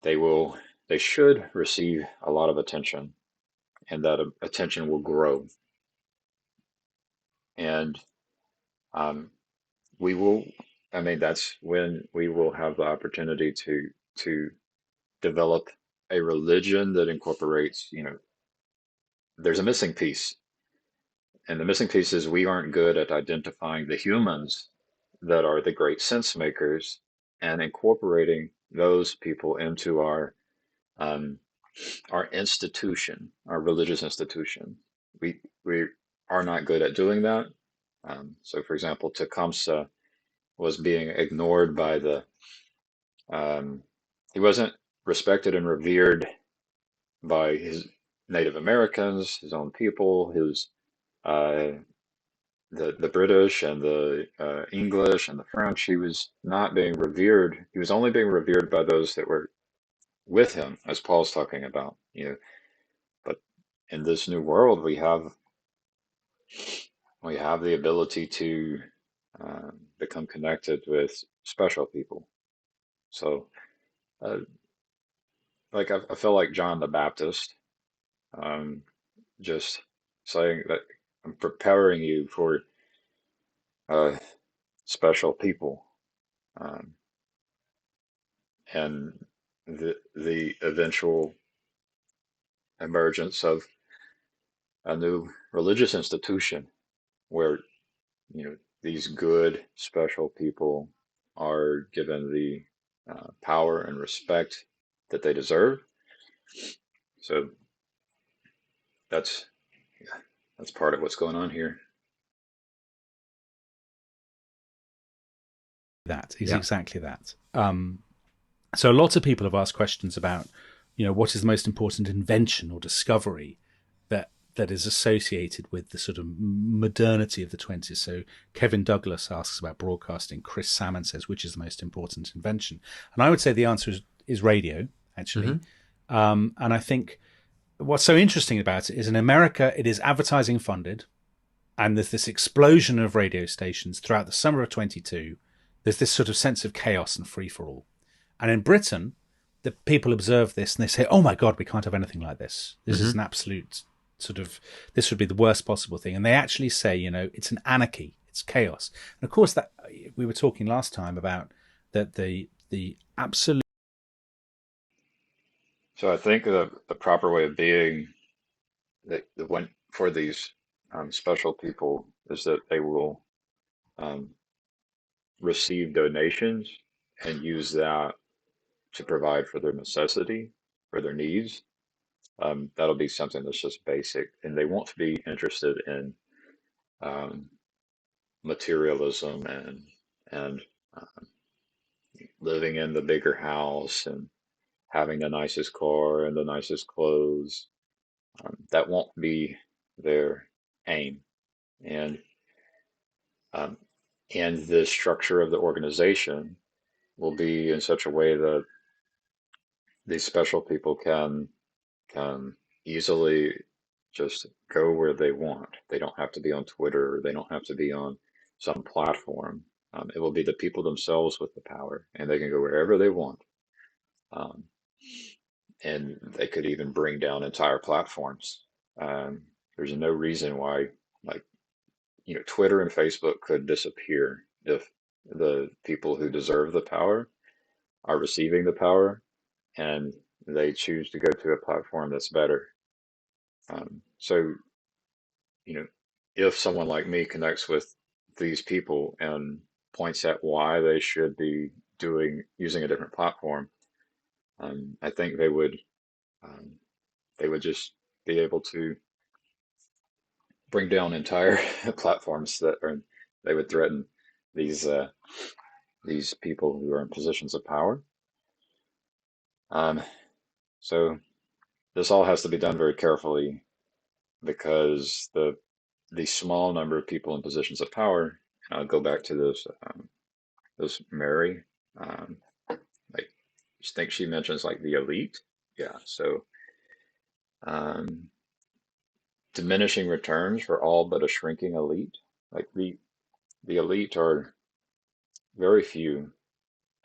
S1: they should receive a lot of attention. and that attention will grow. And we will, I mean, that's when we will have the opportunity to develop a religion that incorporates, there's a missing piece. And the missing piece is we aren't good at identifying the humans that are the great sense makers and incorporating those people into um, our institution, our religious institution. We are not good at doing that. So, for example, Tecumseh was being ignored by he wasn't respected and revered by his Native Americans, his own people, his uh, the British and the English and the French. He was not being revered. He was only being revered by those that were with him, as Paul's talking about. But in this new world, we have the ability to become connected with special people. So, uh, like I feel like John the Baptist, um, just saying that I'm preparing you for uh, special people, um, and the eventual emergence of a new religious institution where these good special people are given the power and respect that they deserve. So that's that's part of what's going on here.
S5: That is
S6: Yeah.
S5: exactly that. So lots of people have asked questions about, what is the most important invention or discovery that is associated with the sort of modernity of the 20s. So Kevin Douglas asks about broadcasting. Chris Salmon says, which is the most important invention? And I would say the answer is radio, actually. And I think what's so interesting about it is in America, it is advertising funded. And there's this explosion of radio stations throughout the summer of 22. There's this sort of sense of chaos and free for all. And in Britain, the people observe this and they say, oh my God, we can't have anything like this. This is an absolute this would be the worst possible thing. And they actually say, it's an anarchy, it's chaos. And of course, that we were talking last time about that the absolute.
S1: So I think the proper way of being the one for these special people is that they will um, receive donations and use that to provide for their necessity, for their needs. That'll be something that's just basic, and they won't be interested in um, materialism and uh, living in the bigger house and having the nicest car and the nicest clothes. That won't be their aim, and um, and the structure of the organization will be in such a way that these special people can easily just go where they want. They don't have to be on Twitter. They don't have to be on some platform. It will be the people themselves with the power, and they can go wherever they want. Um, and they could even bring down entire platforms. There's no reason why, like, Twitter and Facebook could disappear if the people who deserve the power are receiving the power and they choose to go to a platform that's better. So, you know, if someone like me connects with these people and points out why they should be using a different platform, I think um, they would just be able to bring down entire platforms they would threaten these these people who are in positions of power. So this all has to be done very carefully because the small number of people in positions of power. And I'll go back to this Mary. Like, I think she mentions like the elite. Yeah. So um, diminishing returns for all but a shrinking elite. Like the elite are very few,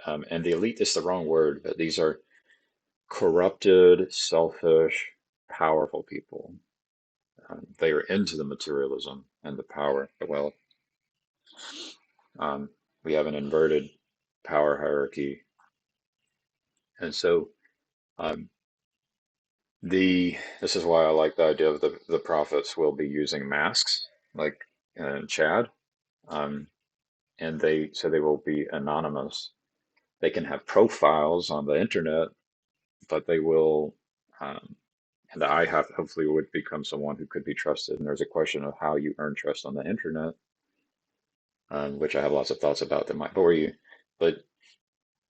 S1: and the elite is the wrong word, but these are corrupted, selfish, powerful people. they are into the materialism and the power, the wealth. We have an inverted power hierarchy. And so this is why I like the idea of the prophets will be using masks, like Chad, and they will be anonymous. They can have profiles on the internet, but they will, and I hopefully would become someone who could be trusted. And there's a question of how you earn trust on the internet, which I have lots of thoughts about that might bore you. But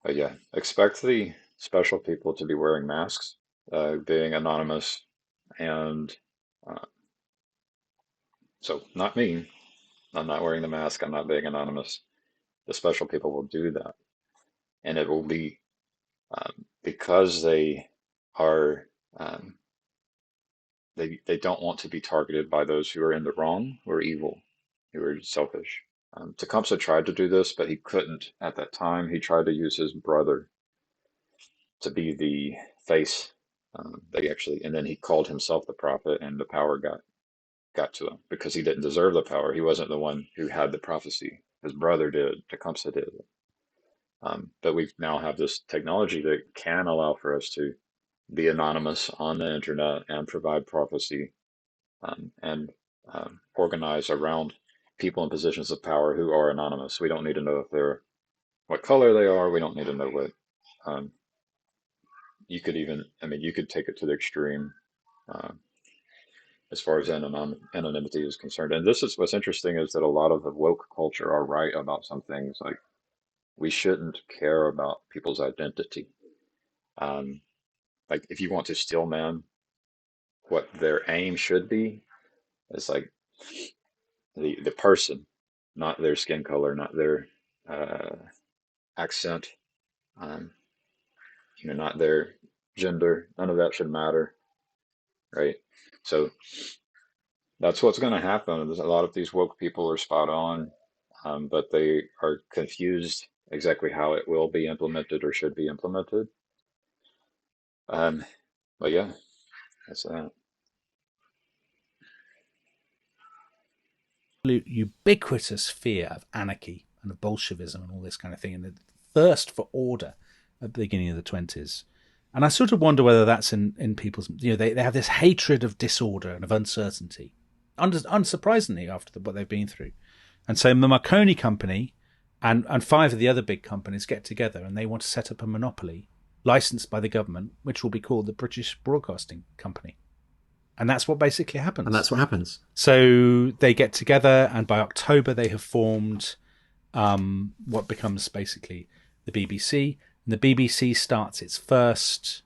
S1: yeah, expect the special people to be wearing masks, being anonymous, and so not me. I'm not wearing the mask. I'm not being anonymous. The special people will do that, and it will be because they are they don't want to be targeted by those who are in the wrong, who are evil, who are selfish. Tecumseh tried to do this, but he couldn't at that time. He tried to use his brother to be the face. And then he called himself the prophet, and the power got to him because he didn't deserve the power. He wasn't the one who had the prophecy. His brother did. Tecumseh did. But we now have this technology that can allow for us to be anonymous on the internet and provide prophecy, and organize around people in positions of power who are anonymous. We don't need to know if they're what color they are. We don't need to know what. You could even, you could take it to the extreme as far as anonymity is concerned. And this is what's interesting, is that a lot of the woke culture are right about some things. Like, we shouldn't care about people's identity. Like, if you want to steal man, what their aim should be is like the person, not their skin color, not their accent, not their gender. None of that should matter, right? So that's what's going to happen. There's a lot of these woke people are spot on, but they are confused exactly how it will be implemented or should be implemented. But yeah, that's that.
S5: Ubiquitous fear of anarchy and of Bolshevism and all this kind of thing, and the thirst for order at the beginning of the 20s. And I sort of wonder whether that's in people's, they have this hatred of disorder and of uncertainty, unsurprisingly, after what they've been through. And so the Marconi company and 5 of the other big companies get together, and they want to set up a monopoly licensed by the government, which will be called the British Broadcasting Company. And that's what basically happens.
S6: And that's what happens.
S5: So they get together, and by October they have formed what becomes basically the BBC. And the BBC starts its first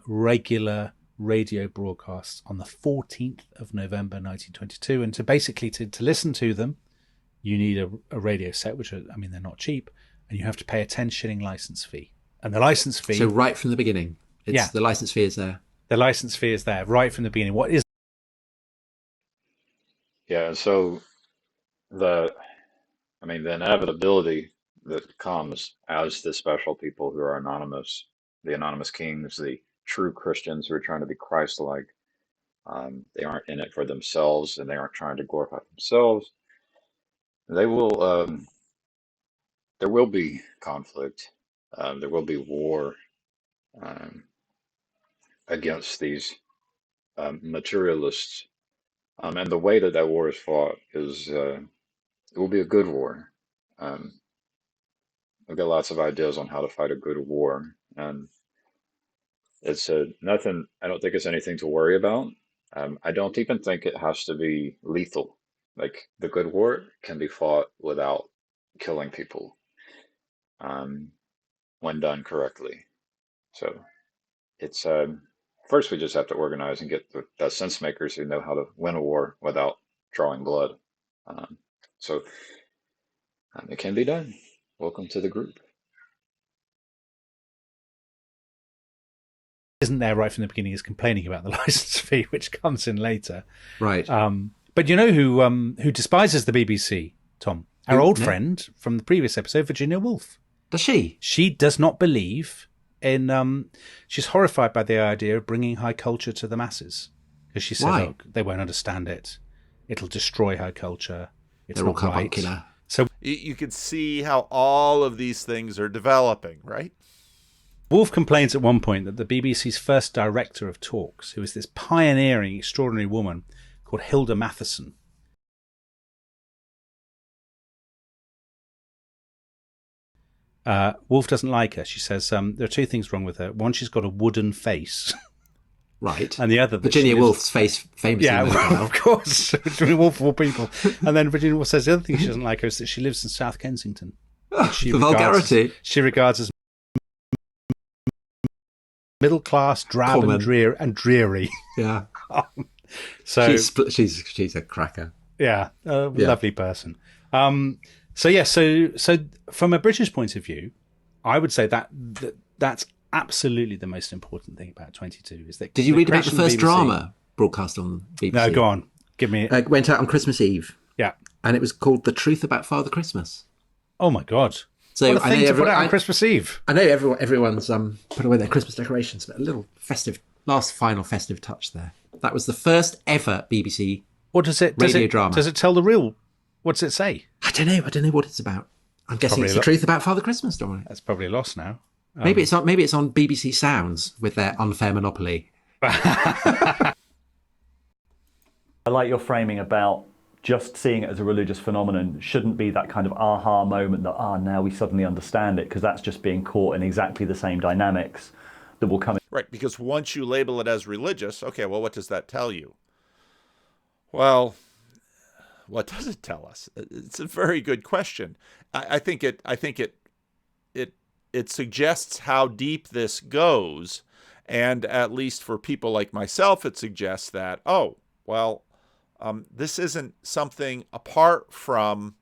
S5: regular radio broadcast on the 14th of November 1922. And to listen to them, you need a radio set, which are, they're not cheap, and you have to pay a 10-shilling license fee. And the license fee...
S6: So right from the beginning, the license fee is there.
S5: The license fee is there right from the beginning. What is...
S1: Yeah, so the inevitability that comes as the special people who are anonymous, the anonymous kings, the true Christians who are trying to be Christ-like, they aren't in it for themselves, and they aren't trying to glorify themselves. They will, there will be conflict. There will be war against these materialists. And the way that war is fought is, it will be a good war. I've got lots of ideas on how to fight a good war. And it's nothing, I don't think it's anything to worry about. I don't even think it has to be lethal. Like, the good war can be fought without killing people, when done correctly. So it's, first we just have to organize and get the sense makers who know how to win a war without drawing blood. So it can be done. Welcome to the group.
S5: Isn't there right from the beginning is complaining about the license fee, which comes in later.
S6: Right.
S5: But you know who despises the BBC, Tom? Our old friend from the previous episode, Virginia Woolf.
S6: Does she?
S5: She does not believe in... she's horrified by the idea of bringing high culture to the masses. because she says,
S6: Why?
S5: "Oh, they won't understand it. It'll destroy her culture. It's
S6: They're all
S5: not right."
S6: carbuncular.
S5: So
S2: You can see how all of these things are developing, right?
S5: Wolf complains at one point that the BBC's first director of talks, who is this pioneering, extraordinary woman called Hilda Matheson, Wolf doesn't like her. She says there are two things wrong with her. One, she's got a wooden face.
S6: Right.
S5: And the other,
S6: Virginia Woolf's face famously mobile.
S5: of course. Virginia Woolf of all people. And then Virginia Woolf says the other thing she doesn't like her is that she lives in South Kensington.
S6: The vulgarity.
S5: She regards as middle class, drab,
S6: Common.
S5: and dreary.
S6: Yeah.
S5: So
S6: she's a cracker.
S5: yeah, lovely person. So from a British point of view, I would say that's absolutely the most important thing about 22 is that.
S6: Did you read about the
S5: creation of
S6: first
S5: BBC
S6: drama broadcast on BBC?
S5: No, go on. Give me.
S6: It went out on Christmas Eve,
S5: Yeah.
S6: and it was called "The Truth About Father Christmas."
S5: Oh my God.
S6: So
S5: What a thing to put out on Christmas Eve.
S6: I know everyone's put away their Christmas decorations, but a little final festive touch there. That was the first ever BBC
S5: What does it?
S6: radio drama.
S5: Does it tell the real? What does it say?
S6: I don't know what it's about. I'm guessing
S5: Probably
S6: it's
S5: a
S6: the
S5: lot.
S6: truth about Father Christmas, Dominic.
S5: That's probably lost now.
S6: Maybe it's on BBC Sounds with their unfair monopoly.
S3: I like your framing about just seeing it as a religious phenomenon shouldn't be that kind of aha moment that, now we suddenly understand it, because that's just being caught in exactly the same dynamics that will come in.
S2: Right, because once you label it as religious, okay, well, what does that tell you? Well, what does it tell us? It's a very good question. I think it suggests how deep this goes, and at least for people like myself, it suggests that, this isn't something apart from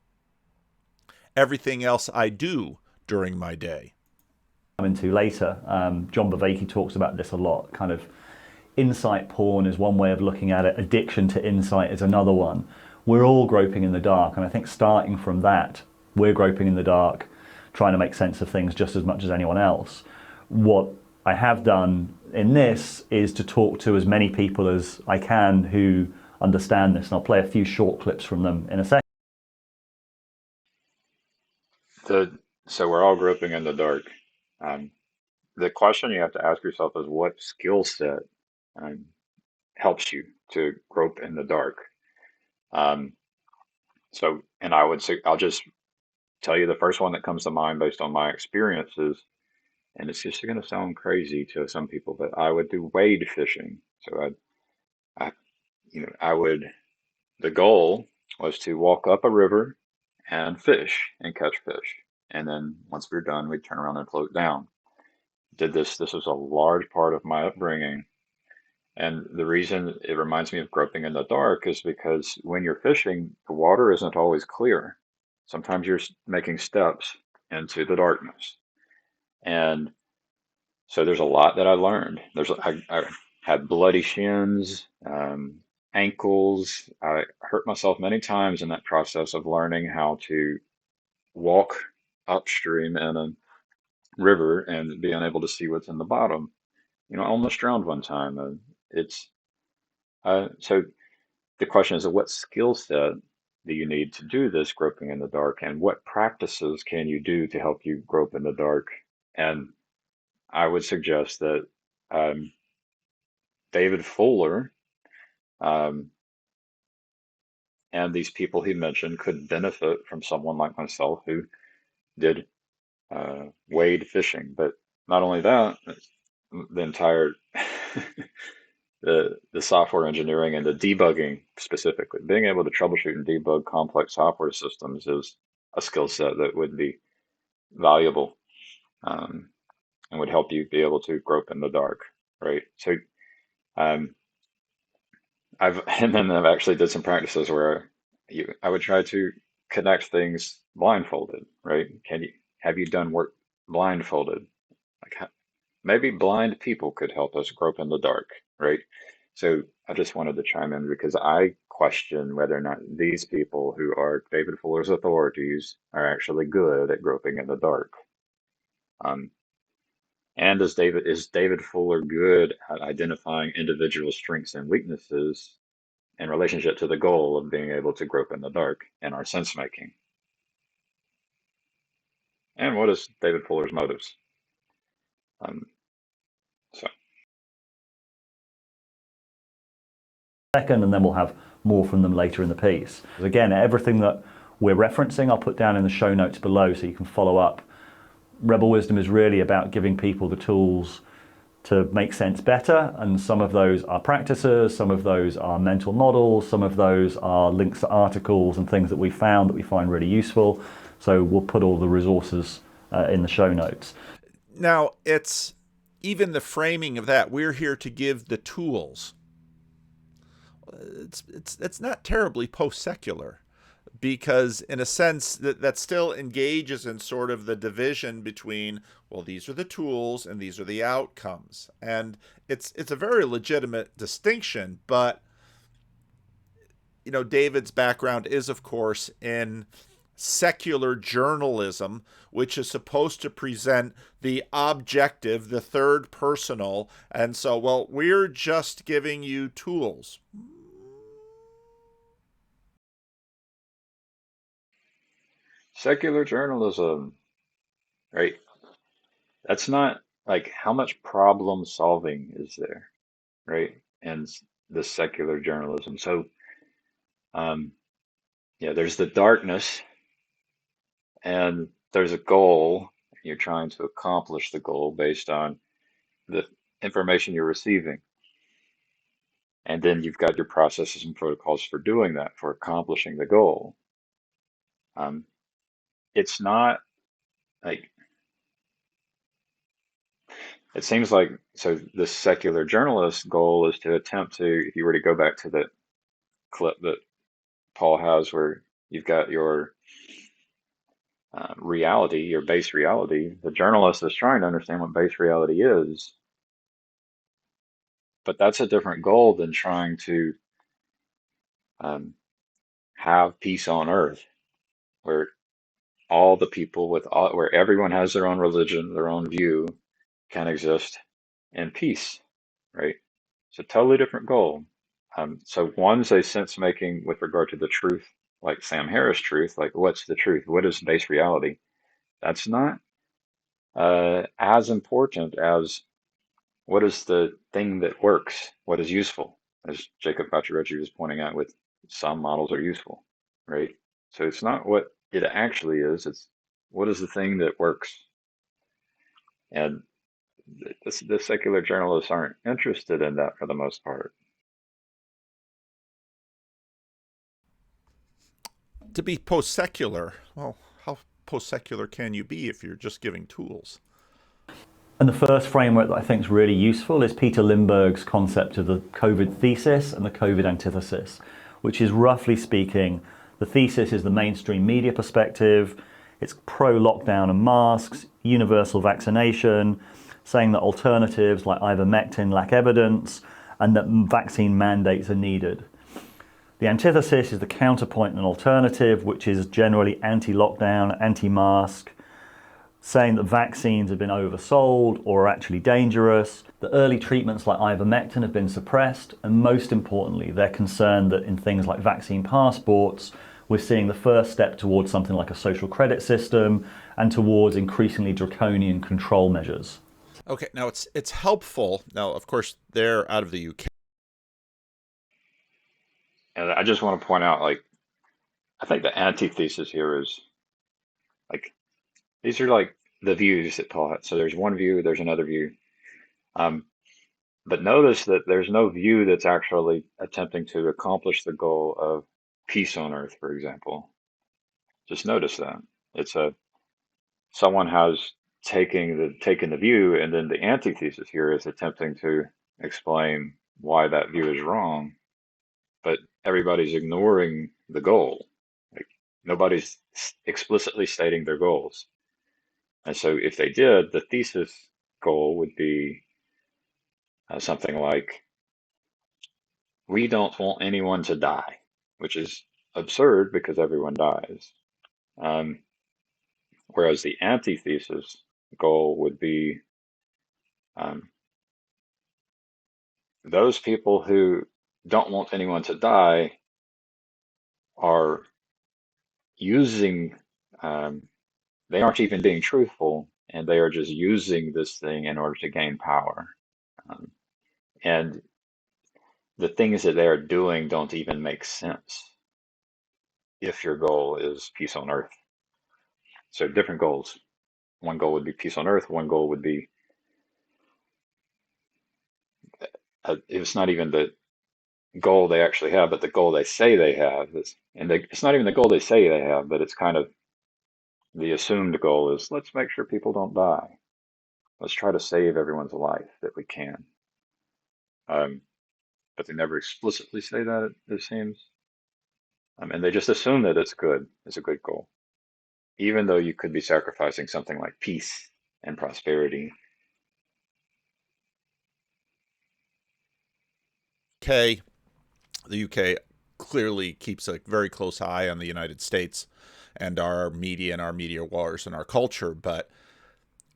S2: everything else I do during my day.
S3: Into later. John Bavacki talks about this a lot. Kind of insight porn is one way of looking at it. Addiction to insight is another one. We're all groping in the dark, and I think starting from that, we're groping in the dark, trying to make sense of things just as much as anyone else. What I have done in this is to talk to as many people as I can who understand this, and I'll play a few short clips from them in a second.
S1: So we're all groping in the dark. The question you have to ask yourself is what skill set helps you to grope in the dark. And I'll just tell you the first one that comes to mind based on my experiences, and it's just going to sound crazy to some people, but I would do wade fishing. So the goal was to walk up a river and fish and catch fish. And then once we were done, we'd turn around and float down. This was a large part of my upbringing. And the reason it reminds me of groping in the dark is because when you're fishing, the water isn't always clear. Sometimes you're making steps into the darkness. And so there's a lot that I learned. I had bloody shins, ankles. I hurt myself many times in that process of learning how to walk upstream in a river and being able to see what's in the bottom. I almost drowned one time. So the question is, what skill set do you need to do this groping in the dark, and what practices can you do to help you grope in the dark? And I would suggest that David Fuller and these people he mentioned could benefit from someone like myself who did wade fishing. But not only that, the entire the software engineering and the debugging specifically, being able to troubleshoot and debug complex software systems is a skill set that would be valuable and would help you be able to grope in the dark, right? So I've actually did some practices where I would try to connect things blindfolded, right? Have you done work blindfolded? Like maybe blind people could help us grope in the dark, right? So I just wanted to chime in because I question whether or not these people who are David Fuller's authorities are actually good at groping in the dark. And is David Fuller good at identifying individual strengths and weaknesses in relationship to the goal of being able to grope in the dark in our sense making? And what is David Fuller's motives? So
S3: second, and then we'll have more from them later in the piece. Again, everything that we're referencing, I'll put down in the show notes below so you can follow up. Rebel Wisdom is really about giving people the tools to make sense better, and some of those are practices, some of those are mental models, some of those are links to articles and things that we found that we find really useful. So we'll put all the resources in the show notes.
S2: Now, it's even the framing of that. We're here to give the tools. It's not terribly post-secular, because in a sense that still engages in sort of the division between, well, these are the tools and these are the outcomes. And it's a very legitimate distinction, but you know, David's background is, of course, in secular journalism, which is supposed to present the objective, the third personal. And so, well, we're just giving you tools.
S1: secular journalism, right? That's not like how much problem solving is there, right? And the secular journalism. So, yeah, there's the darkness and there's a goal. You're trying to accomplish the goal based on the information you're receiving. And then you've got your processes and protocols for doing that, for accomplishing the goal. It's not like, it seems like, so the secular journalist goal is to attempt to, if you were to go back to the clip that Paul has where you've got your reality, your base reality, the journalist is trying to understand what base reality is. But that's a different goal than trying to have peace on earth, where all the people where everyone has their own religion, their own view, can exist in peace, right? It's a totally different goal. So one's a sense making with regard to the truth, like Sam Harris truth, like what's the truth? What is base reality? That's not as important as what is the thing that works, what is useful, as Jacob Bacciarreggi was pointing out with some models are useful, right? So it's not what it actually is, it's what is the thing that works. And the secular journalists aren't interested in that for the most part.
S2: To be post-secular, well, how post-secular can you be if you're just giving tools?
S3: And the first framework that I think is really useful is Peter Lindbergh's concept of the Covert Thesis and the Covert Antithesis, which is, roughly speaking, the thesis is the mainstream media perspective. It's pro-lockdown and masks, universal vaccination, saying that alternatives like ivermectin lack evidence and that vaccine mandates are needed. The antithesis is the counterpoint and alternative, which is generally anti-lockdown, anti-mask, saying that vaccines have been oversold or are actually dangerous. The early treatments like ivermectin have been suppressed, and most importantly, they're concerned that in things like vaccine passports, we're seeing the first step towards something like a social credit system and towards increasingly draconian control measures.
S2: Okay, now it's helpful. Now, of course, they're out of the UK.
S1: And I just want to point out, like, I think the antithesis here is like, these are like the views that Paul had. So there's one view, there's another view. But notice that there's no view that's actually attempting to accomplish the goal of peace on earth, for example. Just notice that. It's someone has taken the view, and then the antithesis here is attempting to explain why that view is wrong, but everybody's ignoring the goal. Like nobody's explicitly stating their goals. And so if they did, the thesis goal would be something like, we don't want anyone to die, which is absurd because everyone dies. Whereas the antithesis goal would be Um, those people who don't want anyone to die are using, they aren't even being truthful, and they are just using this thing in order to gain power. Um, and the things that they are doing don't even make sense if your goal is peace on earth. So different goals. One goal would be peace on earth. One goal would be, it's not even the goal they actually have, but the goal they say they have. It's not even the goal they say they have, but it's kind of the assumed goal is, let's make sure people don't die. Let's try to save everyone's life that we can. But they never explicitly say that, it seems. And they just assume that it's good, it's a good goal, even though you could be sacrificing something like peace and prosperity.
S2: The UK clearly keeps a very close eye on the United States and our media and our media wars and our culture. But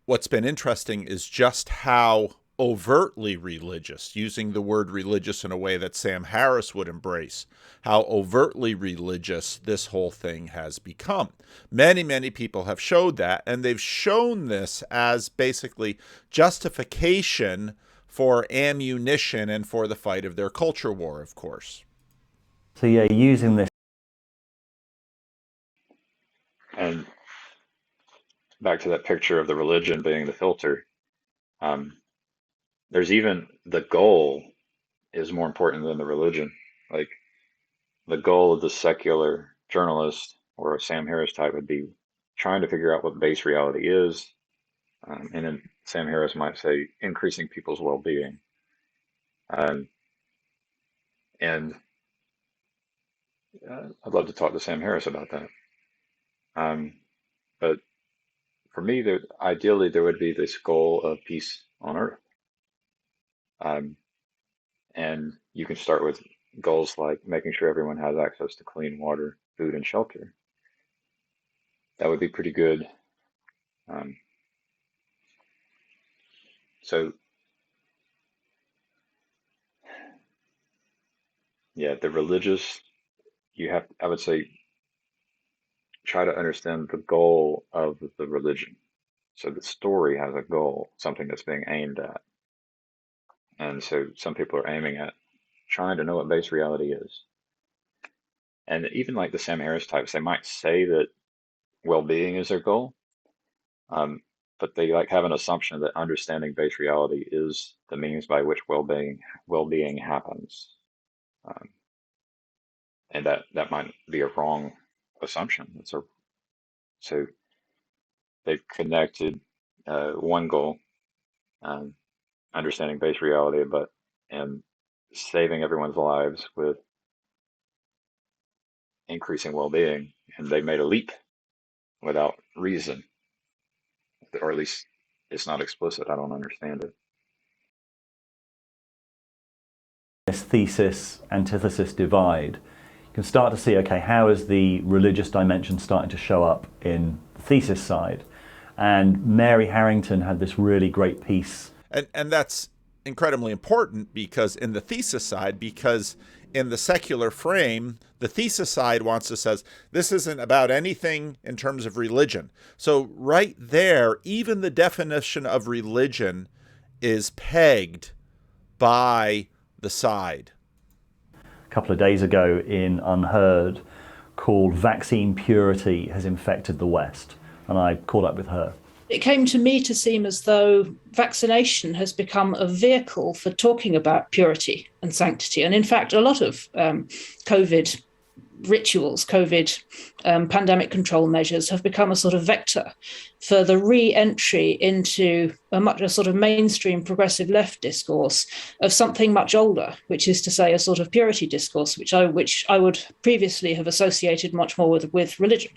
S2: what's been interesting is just how overtly religious, using the word religious in a way that Sam Harris would embrace, how overtly religious this whole thing has become. Many, many people have showed that, and they've shown this as basically justification for ammunition and for the fight of their culture war, of course.
S3: So yeah, using this.
S1: And back to that picture of the religion being the filter, there's even the goal is more important than the religion. Like the goal of the secular journalist or a Sam Harris type would be trying to figure out what base reality is. And then Sam Harris might say increasing people's well-being. And I'd love to talk to Sam Harris about that. But for me, ideally, there would be this goal of peace on earth. And you can start with goals like making sure everyone has access to clean water, food, and shelter. That would be pretty good. So, yeah, the religious, I would say, try to understand the goal of the religion. So the story has a goal, something that's being aimed at. And so some people are aiming at trying to know what base reality is. And even like the Sam Harris types, they might say that well-being is their goal, but they like have an assumption that understanding base reality is the means by which well-being happens. And that might be a wrong assumption. So they've connected one goal, understanding base reality, and saving everyone's lives with increasing well-being, and they made a leap without reason, or at least it's not explicit. I don't understand it.
S3: This thesis antithesis divide, you can start to see, okay, how is the religious dimension starting to show up in the thesis side? And Mary Harrington had this really great piece.
S2: And that's incredibly important because in the thesis side, because in the secular frame, the thesis side wants to says, this isn't about anything in terms of religion. So right there, even the definition of religion is pegged by the side.
S3: A couple of days ago in Unheard, called Vaccine Purity Has Infected the West. And I caught up with her.
S7: It came to me to seem as though vaccination has become a vehicle for talking about purity and sanctity. And in fact, a lot of COVID rituals, COVID pandemic control measures have become a sort of vector for the re-entry into a sort of mainstream progressive left discourse of something much older, which is to say a sort of purity discourse, which I would previously have associated much more with religion.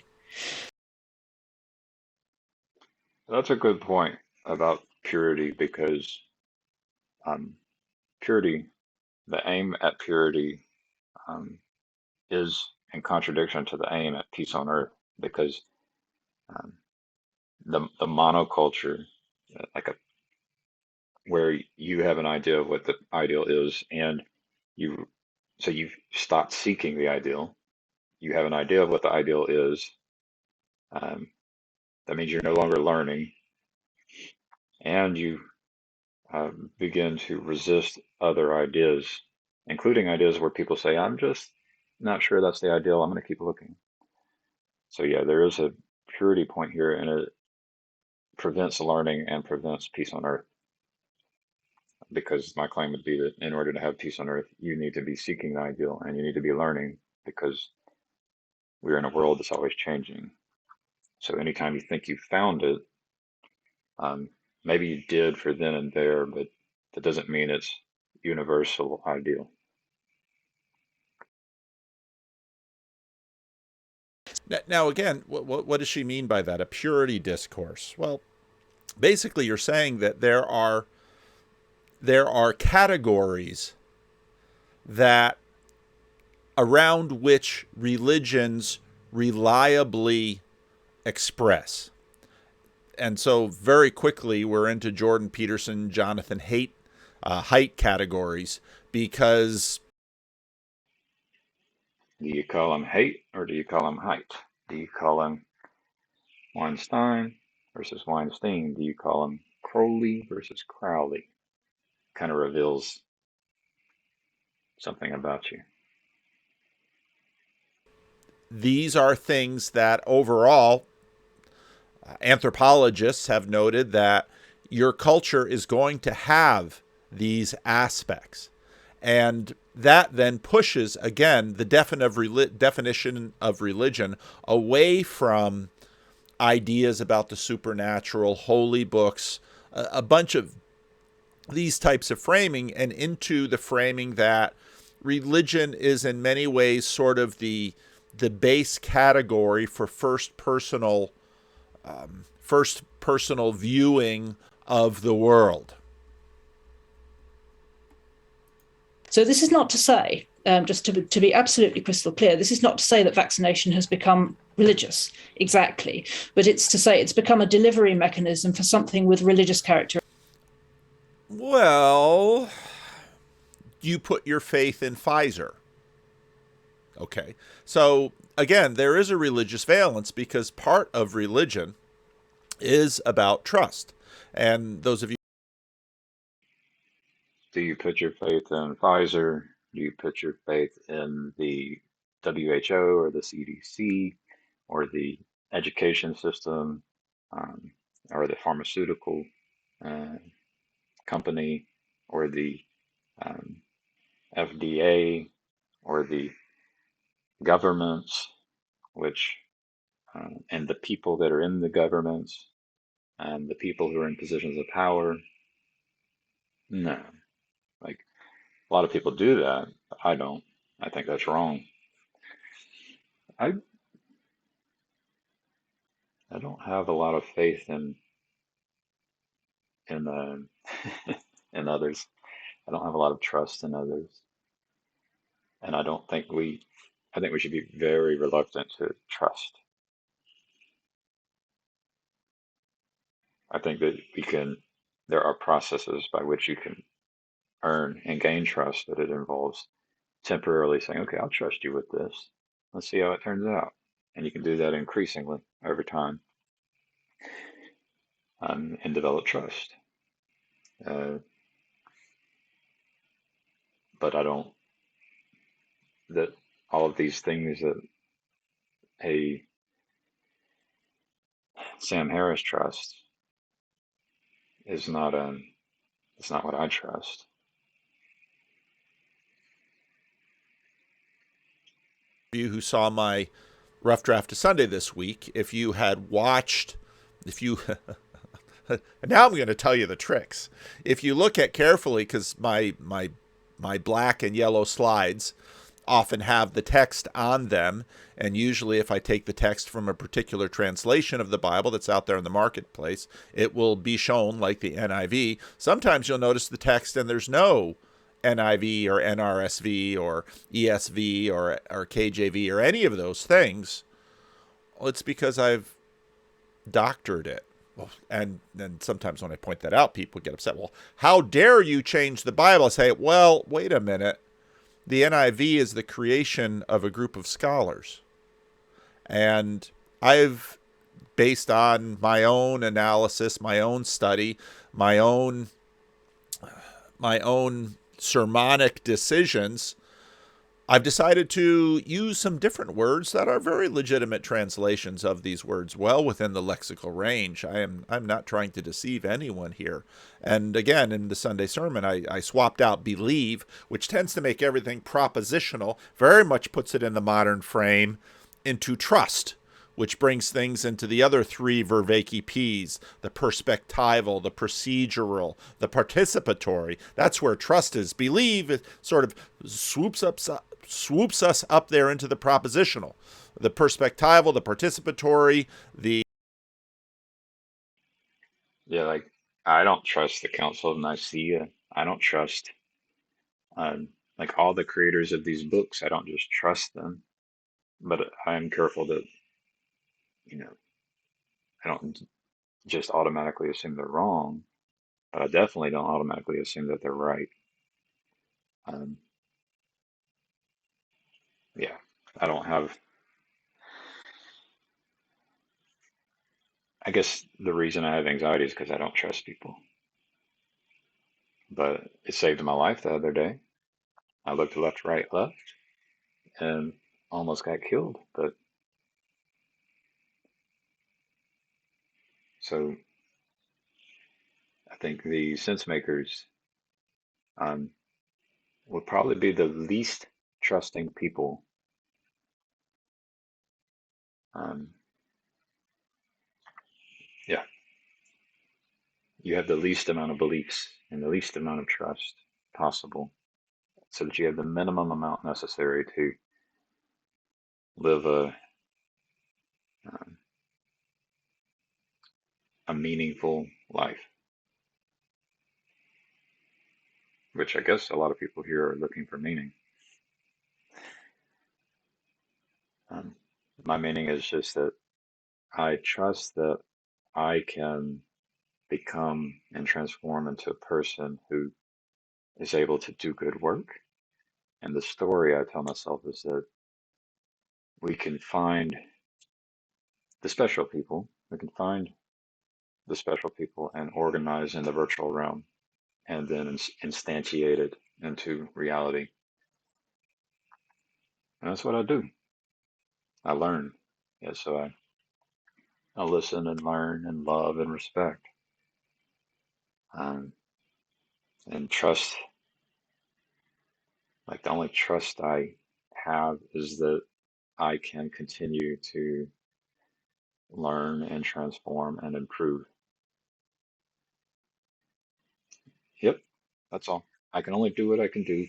S1: That's a good point about purity, because purity, the aim at purity, is in contradiction to the aim at peace on earth, because the monoculture, like where you have an idea of what the ideal is, and you've stopped seeking the ideal. You have an idea of what the ideal is. Um, that means you're no longer learning, and you begin to resist other ideas, including ideas where people say, I'm just not sure that's the ideal. I'm going to keep looking. So yeah, there is a purity point here, and it prevents learning and prevents peace on earth. Because my claim would be that in order to have peace on earth, you need to be seeking the ideal and you need to be learning, because we're in a world that's always changing. So anytime you think you found it, maybe you did for then and there, but that doesn't mean it's universal ideal.
S2: Now, again, what does she mean by that? A purity discourse? Well, basically, you're saying that there are categories that around which religions reliably express. And so very quickly we're into Jordan Peterson, Jonathan Haidt categories, because...
S1: Do you call him Haidt or do you call him Haidt? Do you call him Weinstein versus Weinstein? Do you call him Crowley versus Crowley? Kind of reveals something about you.
S2: These are things that overall anthropologists have noted that your culture is going to have these aspects. And that then pushes, again, the definition of religion away from ideas about the supernatural, holy books, a bunch of these types of framing, and into the framing that religion is in many ways sort of the base category for first personal viewing of the world.
S7: So this is not to say, just to be absolutely crystal clear, this is not to say that vaccination has become religious, exactly, but it's to say it's become a delivery mechanism for something with religious character.
S2: Well, you put your faith in Pfizer. Okay. So, again, there is a religious valence, because part of religion is about trust. And those of you...
S1: Do you put your faith in Pfizer? Do you put your faith in the WHO or the CDC or the education system, or the pharmaceutical company, or the FDA, or the governments, which and the people that are in the governments and the people who are in positions of power? No. Like, a lot of people do that, but I don't. I think that's wrong. I don't have a lot of faith in in others. I don't have a lot of trust in others, and I think we should be very reluctant to trust. I think that there are processes by which you can earn and gain trust, but it involves temporarily saying, okay, I'll trust you with this. Let's see how it turns out. And you can do that increasingly over time, and develop trust. But I don't, that all of these things that a Sam Harris trusts is not, it's not what I trust.
S2: You who saw my rough draft of Sunday this week, if you now I'm going to tell you the tricks. If you look at carefully, because my black and yellow slides often have the text on them, and usually if I take the text from a particular translation of the Bible that's out there in the marketplace, it will be shown like the NIV. Sometimes you'll notice the text and there's no NIV or NRSV or ESV or KJV or any of those things. Well, it's because I've doctored it. Well, and then sometimes when I point that out, people get upset. Well, how dare you change the Bible? I say, well, wait a minute. The NIV is the creation of a group of scholars. And I've, based on my own analysis, my own study, my own sermonic decisions, I've decided to use some different words that are very legitimate translations of these words, well within the lexical range. I'm not trying to deceive anyone here. And again, in the Sunday sermon, I swapped out believe, which tends to make everything propositional, very much puts it in the modern frame, into trust, which brings things into the other three Vervaeke P's, the perspectival, the procedural, the participatory. That's where trust is. Believe, it sort of swoops us up there into the propositional. The perspectival, the participatory, the...
S1: Yeah, like, I don't trust the Council of Nicaea. I don't trust, like, all the creators of these books. I don't just trust them, but I'm careful that, I don't just automatically assume they're wrong, but I definitely don't automatically assume that they're right. Yeah, I don't have, I guess the reason I have anxiety is because I don't trust people. But it saved my life the other day. I looked left, right, left, and almost got killed. But so I think the sense makers would probably be the least trusting people. Yeah, you have the least amount of beliefs and the least amount of trust possible, so that you have the minimum amount necessary to live a meaningful life, which I guess a lot of people here are looking for meaning. My meaning is just that I trust that I can become and transform into a person who is able to do good work. And the story I tell myself is that we can find the special people, and organize in the virtual realm and then instantiate it into reality. And that's what I do. I learn. Yeah, so I listen and learn and love and respect, and trust. Like, the only trust I have is that I can continue to learn and transform and improve. Yep, that's all. I can only do what I can do,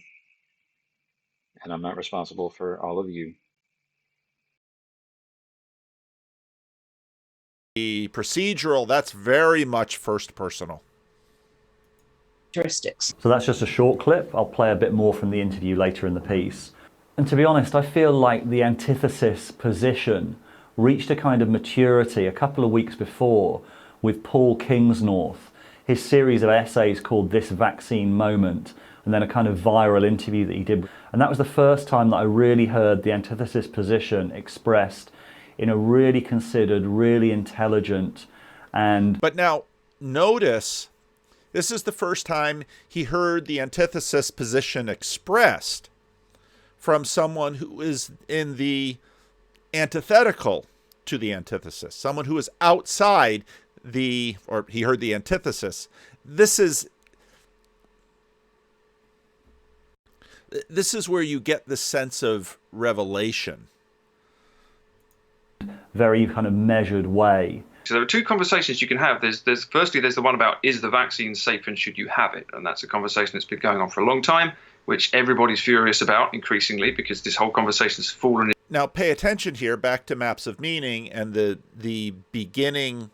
S1: and I'm not responsible for all of you.
S2: The procedural, that's very much first personal.
S7: Characteristics.
S3: So that's just a short clip. I'll play a bit more from the interview later in the piece. And to be honest, I feel like the antithesis position reached a kind of maturity a couple of weeks before with Paul Kingsnorth, his series of essays called This Vaccine Moment, and then a kind of viral interview that he did. And that was the first time that I really heard the antithesis position expressed in a really considered, really intelligent and...
S2: But now, notice, this is the first time he heard the antithesis position expressed from someone who is in the antithetical to the antithesis, someone who is outside or he heard the antithesis. This is where you get the sense of revelation.
S3: Very kind of measured way.
S8: So there are two conversations you can have. There's firstly, there's the one about, is the vaccine safe and should you have it? And that's a conversation that's been going on for a long time, which everybody's furious about increasingly, because this whole conversation has fallen.
S2: Now pay attention here, back to Maps of Meaning and the beginning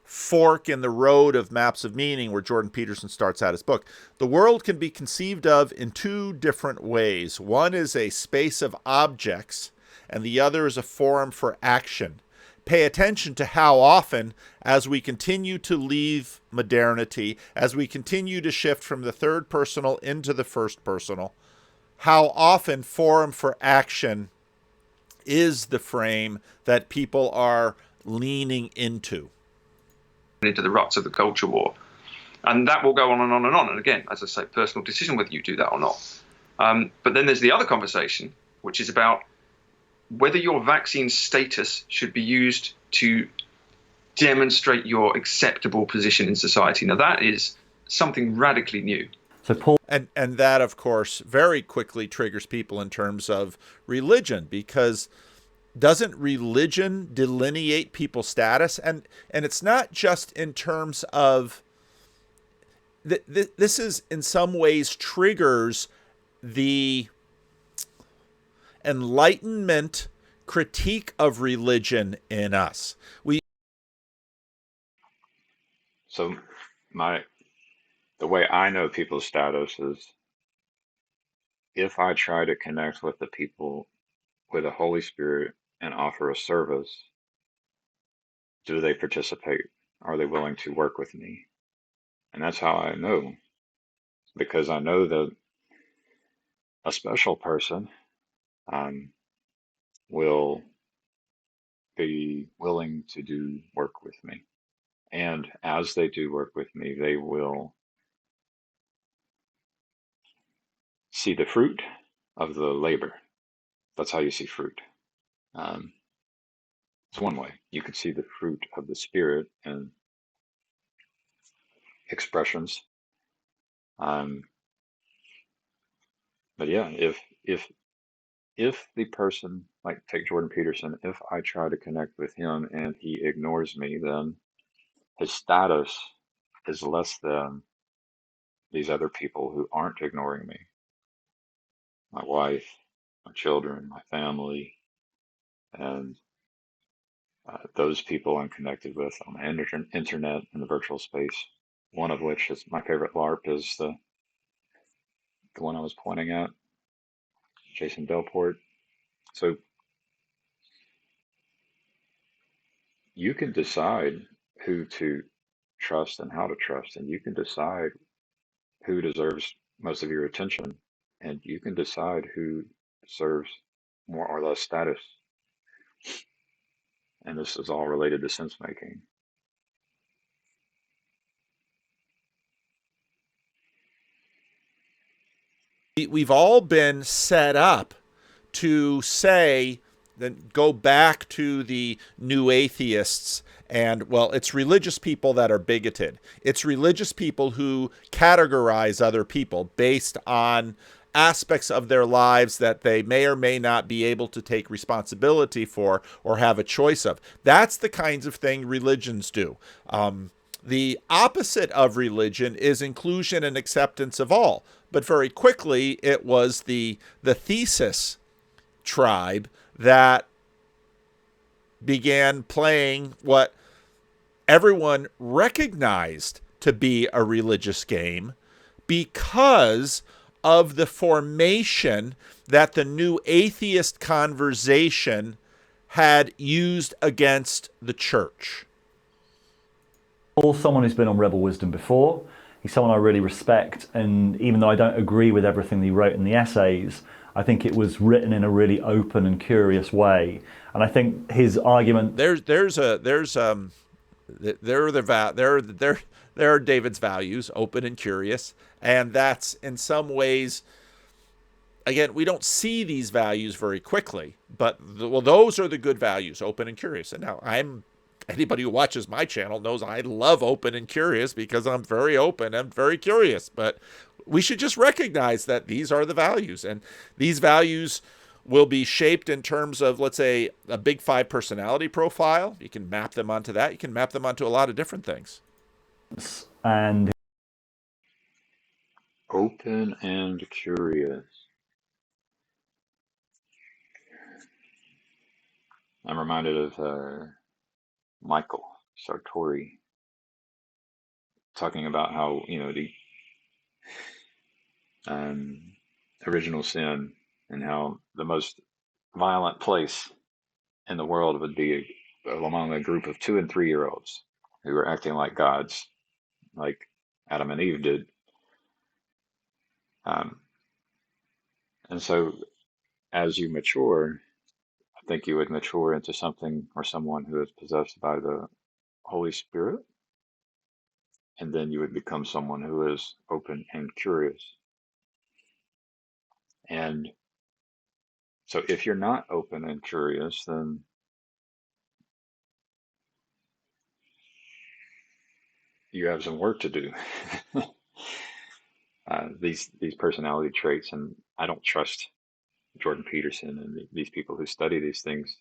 S2: fork in the road of Maps of Meaning, where Jordan Peterson starts out his book. The world can be conceived of in two different ways. One is a space of objects, and the other is a forum for action. pay attention to how often, as we continue to leave modernity, as we continue to shift from the third personal into the first personal, how often forum for action is the frame that people are leaning into
S8: the ruts of the culture war. And that will go on and on and on. And again, as I say, personal decision whether you do that or not. But then there's the other conversation, which is about whether your vaccine status should be used to demonstrate your acceptable position in society. Now, that is something radically new.
S3: So Paul,
S2: and that, of course, very quickly triggers people in terms of religion, because doesn't religion delineate people's status? And it's not just in terms of this is in some ways triggers the Enlightenment critique of religion in us.
S1: So the way I know people's status is if I try to connect with the people with the Holy Spirit and offer a service, do they participate? Are they willing to work with me? And that's how I know, because I know that a special person will be willing to do work with me. And as they do work with me, they will see the fruit of the labor. That's how you see fruit. It's one way. You can see the fruit of the Spirit and expressions. But yeah, if the person, like take Jordan Peterson, if I try to connect with him and he ignores me, then his status is less than these other people who aren't ignoring me. My wife, my children, my family, and those people I'm connected with on the internet and the virtual space. One of which is my favorite LARP is the one I was pointing at, Jason Delport. So you can decide who to trust and how to trust, and you can decide who deserves most of your attention, and you can decide who deserves more or less status. And this is all related to sense making.
S2: We've all been set up to say, then go back to the new atheists, and well, it's religious people that are bigoted. It's religious people who categorize other people based on aspects of their lives that they may or may not be able to take responsibility for or have a choice of. That's the kinds of thing religions do. The opposite of religion is inclusion and acceptance of all. But very quickly, it was the thesis tribe that began playing what everyone recognized to be a religious game because of the formation that the new atheist conversation had used against the church.
S3: Paul's someone who's been on Rebel Wisdom before. He's someone I really respect, and even though I don't agree with everything that he wrote in the essays, I think it was written in a really open and curious way. And I think his argument
S2: there are David's values, open and curious, and that's in some ways, again, we don't see these values very quickly, but those are the good values, open and curious. And now anybody who watches my channel knows I love open and curious because I'm very open and very curious. But we should just recognize that these are the values, and these values will be shaped in terms of, let's say, a Big Five personality profile. You can map them onto that. You can map them onto a lot of different things.
S3: And
S1: Open and curious. I'm reminded of Michael Sartori talking about how, the original sin and how the most violent place in the world would be among a group of 2 and 3-year-olds who were acting like gods, like Adam and Eve did. And so as you mature, I think you would mature into something or someone who is possessed by the Holy Spirit, and then you would become someone who is open and curious. And so if you're not open and curious, then you have some work to do. These personality traits, and I don't trust Jordan Peterson and these people who study these things.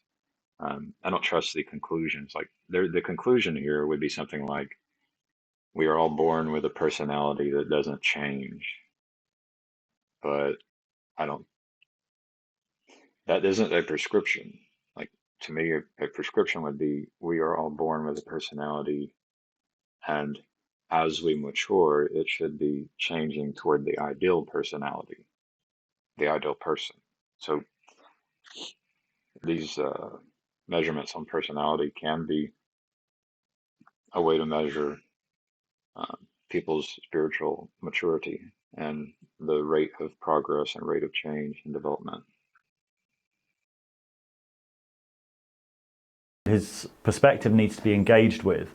S1: I don't trust the conclusions. Like the conclusion here would be something like, we are all born with a personality that doesn't change. But I don't, that isn't a prescription. Like, to me, a prescription would be, we are all born with a personality, and as we mature, it should be changing toward the ideal personality, the ideal person. So these measurements on personality can be a way to measure people's spiritual maturity and the rate of progress and rate of change and development.
S3: His perspective needs to be engaged with.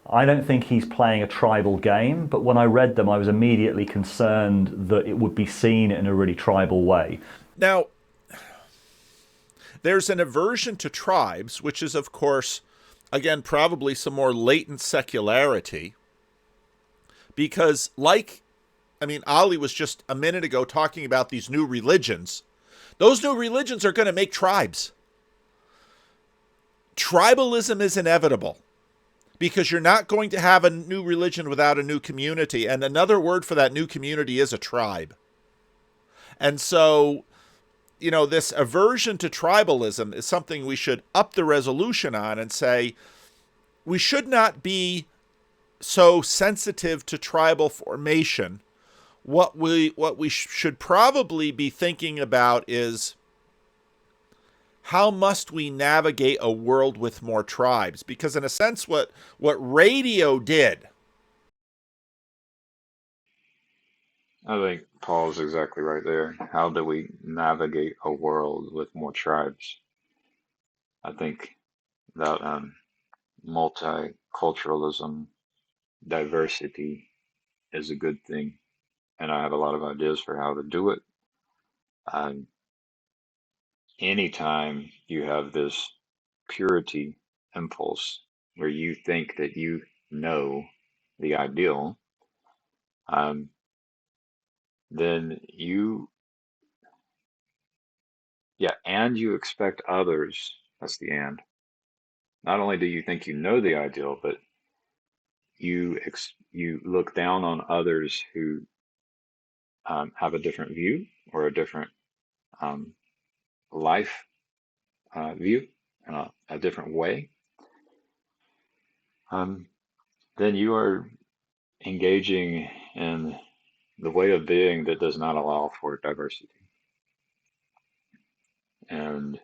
S3: I don't think he's playing a tribal game, but when I read them, I was immediately concerned that it would be seen in a really tribal way.
S2: Now, there's an aversion to tribes, which is, of course, again, probably some more latent secularity. Because Ali was just a minute ago talking about these new religions. Those new religions are going to make tribes. Tribalism is inevitable because you're not going to have a new religion without a new community. And another word for that new community is a tribe. And so, this aversion to tribalism is something we should up the resolution on and say, we should not be so sensitive to tribal formation. What we should probably be thinking about is, how must we navigate a world with more tribes? Because in a sense, what radio did.
S1: I think Paul's exactly right there. How do we navigate a world with more tribes? I think that multiculturalism, diversity is a good thing, and I have a lot of ideas for how to do it. Anytime you have this purity impulse where you think that you know the ideal, then and you expect others, that's the and. Not only do you think you know the ideal, but you look down on others who have a different view or a different life view in a different way, then you are engaging in the way of being that does not allow for diversity. And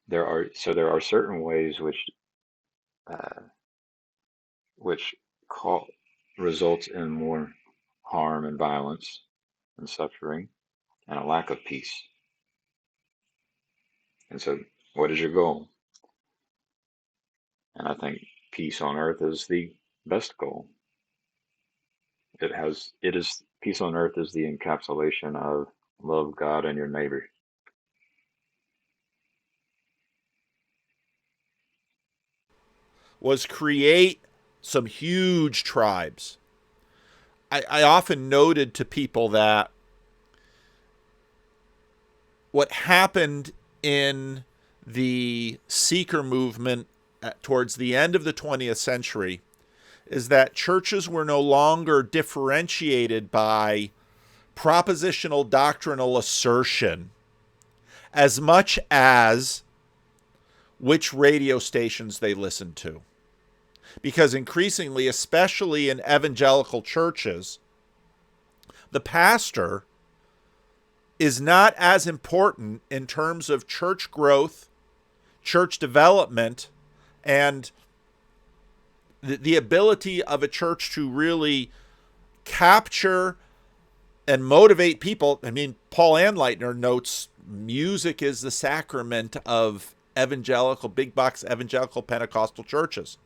S1: there are certain ways which results in more harm and violence and suffering and a lack of peace. And so, what is your goal? And I think peace on earth is the best goal. Peace on earth is the encapsulation of love God and your neighbor.
S2: Was create some huge tribes. I often noted to people that what happened in the seeker movement towards the end of the 20th century is that churches were no longer differentiated by propositional doctrinal assertion as much as which radio stations they listened to. Because increasingly, especially in evangelical churches, the pastor is not as important in terms of church growth, church development and the ability of a church to really capture and motivate people. I mean, Paul Anleitner notes music is the sacrament of evangelical, big box evangelical Pentecostal churches.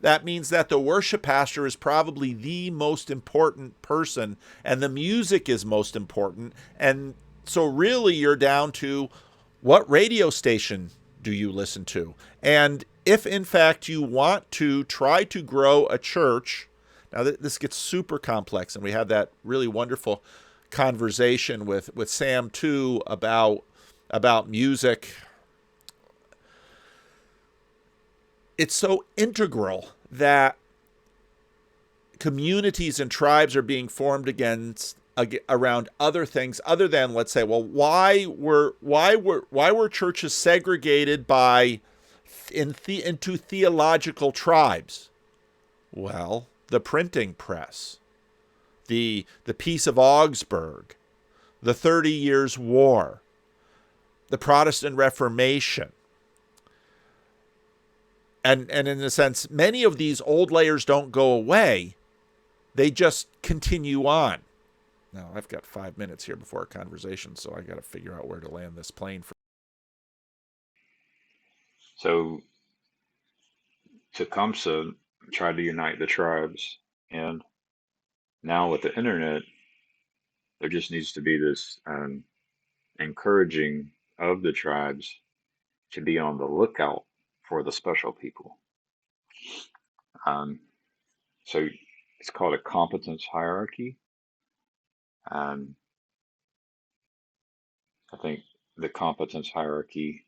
S2: That means that the worship pastor is probably the most important person, and the music is most important. And so really you're down to what radio station do you listen to? And if in fact you want to try to grow a church, now this gets super complex, and we had that really wonderful conversation with Sam too about music. It's so integral that communities and tribes are being formed around other things other than, let's say, well, why were churches segregated into theological tribes? Well, the printing press, the Peace of Augsburg, the 30 Years' War, the Protestant Reformation. And in a sense, many of these old layers don't go away. They just continue on. Now, I've got 5 minutes here before our conversation, so I got to figure out where to land this plane.
S1: So Tecumseh tried to unite the tribes, and now with the internet, there just needs to be this encouraging of the tribes to be on the lookout for the special people. So it's called a competence hierarchy. I think the competence hierarchy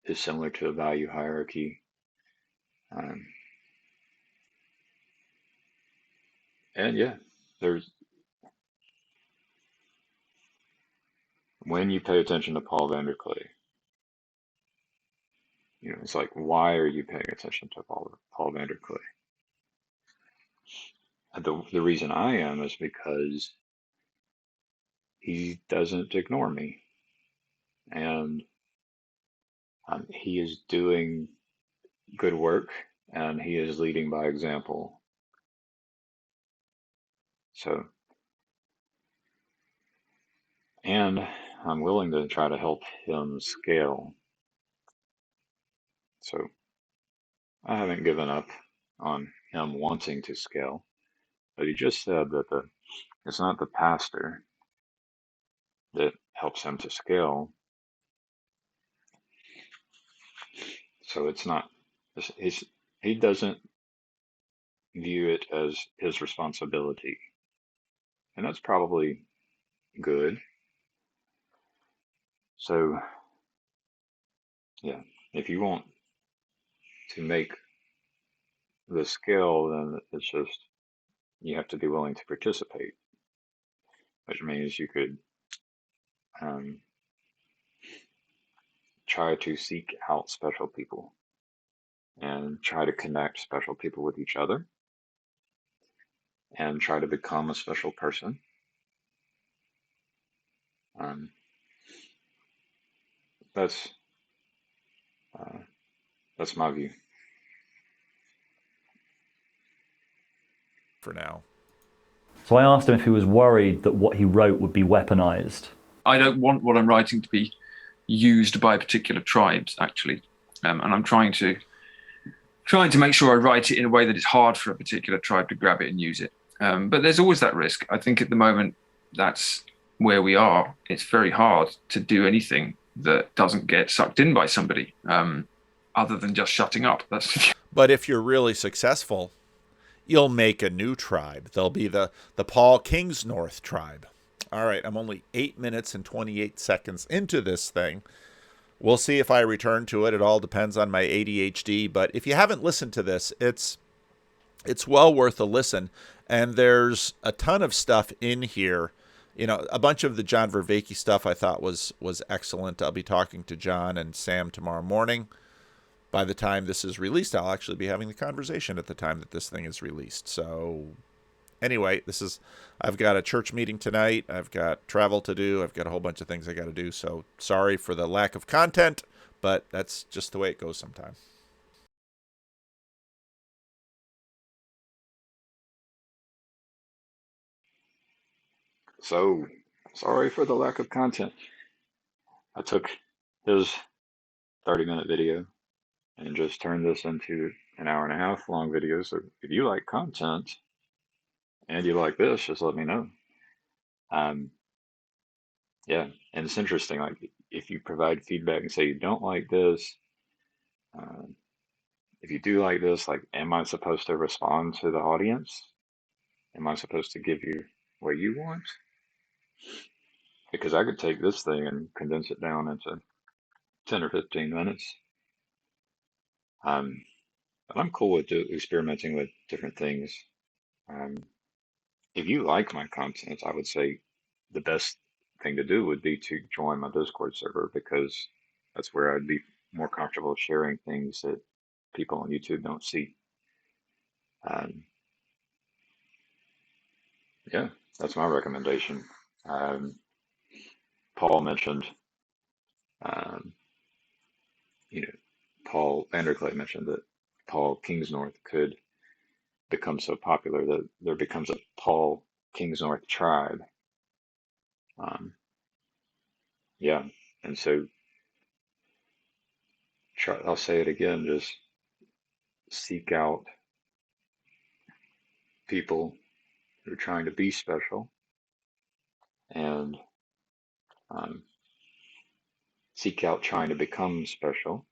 S1: is similar to a value hierarchy. And yeah, when you pay attention to Paul VanderKlay, it's like, why are you paying attention to Paul VanderKlay? The reason I am is because he doesn't ignore me, and he is doing good work, and he is leading by example. So, and I'm willing to try to help him scale. So I haven't given up on him wanting to scale, but he just said that it's not the pastor that helps him to scale. So it's not, he doesn't view it as his responsibility. And that's probably good. So, yeah, if you want to make the scale, then it's just, you have to be willing to participate, which means you could try to seek out special people and try to connect special people with each other and try to become a special person. That's my view.
S2: For now.
S3: So I asked him if he was worried that what he wrote would be weaponized.
S8: I don't want what I'm writing to be used by particular tribes, actually, and I'm trying to make sure I write it in a way that it's hard for a particular tribe to grab it and use it. But there's always that risk. I think at the moment that's where we are. It's very hard to do anything that doesn't get sucked in by somebody, other than just shutting up.
S2: But if you're really successful, you'll make a new tribe. There'll be the Paul Kingsnorth tribe. All right, I'm only 8 minutes and 28 seconds into this thing. We'll see if I return to it. It all depends on my ADHD. But if you haven't listened to this, it's well worth a listen. And there's a ton of stuff in here. A bunch of the John Vervaeke stuff I thought was excellent. I'll be talking to John and Sam tomorrow morning. By the time this is released, I'll actually be having the conversation at the time that this thing is released. So anyway, I've got a church meeting tonight. I've got travel to do. I've got a whole bunch of things I got to do. So sorry for the lack of content, but that's just the way it goes sometimes.
S1: So, sorry for the lack of content. I took his 30-minute video and just turned this into an hour and a half long video. So if you like content and you like this, just let me know. Yeah, and it's interesting. Like if you provide feedback and say you don't like this, if you do like this, like, am I supposed to respond to the audience? Am I supposed to give you what you want? Because I could take this thing and condense it down into 10 or 15 minutes. But I'm cool with experimenting with different things. If you like my content, I would say the best thing to do would be to join my Discord server, because that's where I'd be more comfortable sharing things that people on YouTube don't see. Yeah, that's my recommendation. Paul mentioned, um, Paul VanderKlay mentioned that Paul Kingsnorth could become so popular that there becomes a Paul Kingsnorth tribe. Yeah, and so I'll say it again, just seek out people who are trying to be special, and seek out trying to become special.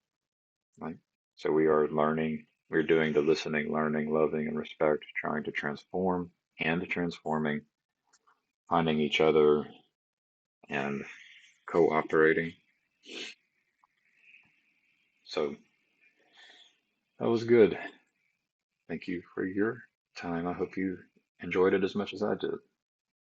S1: Right? So we are learning, we're doing the listening, learning, loving, and respect, trying to transform and transforming, finding each other and cooperating. So that was good. Thank you for your time. I hope you enjoyed it as much as I did.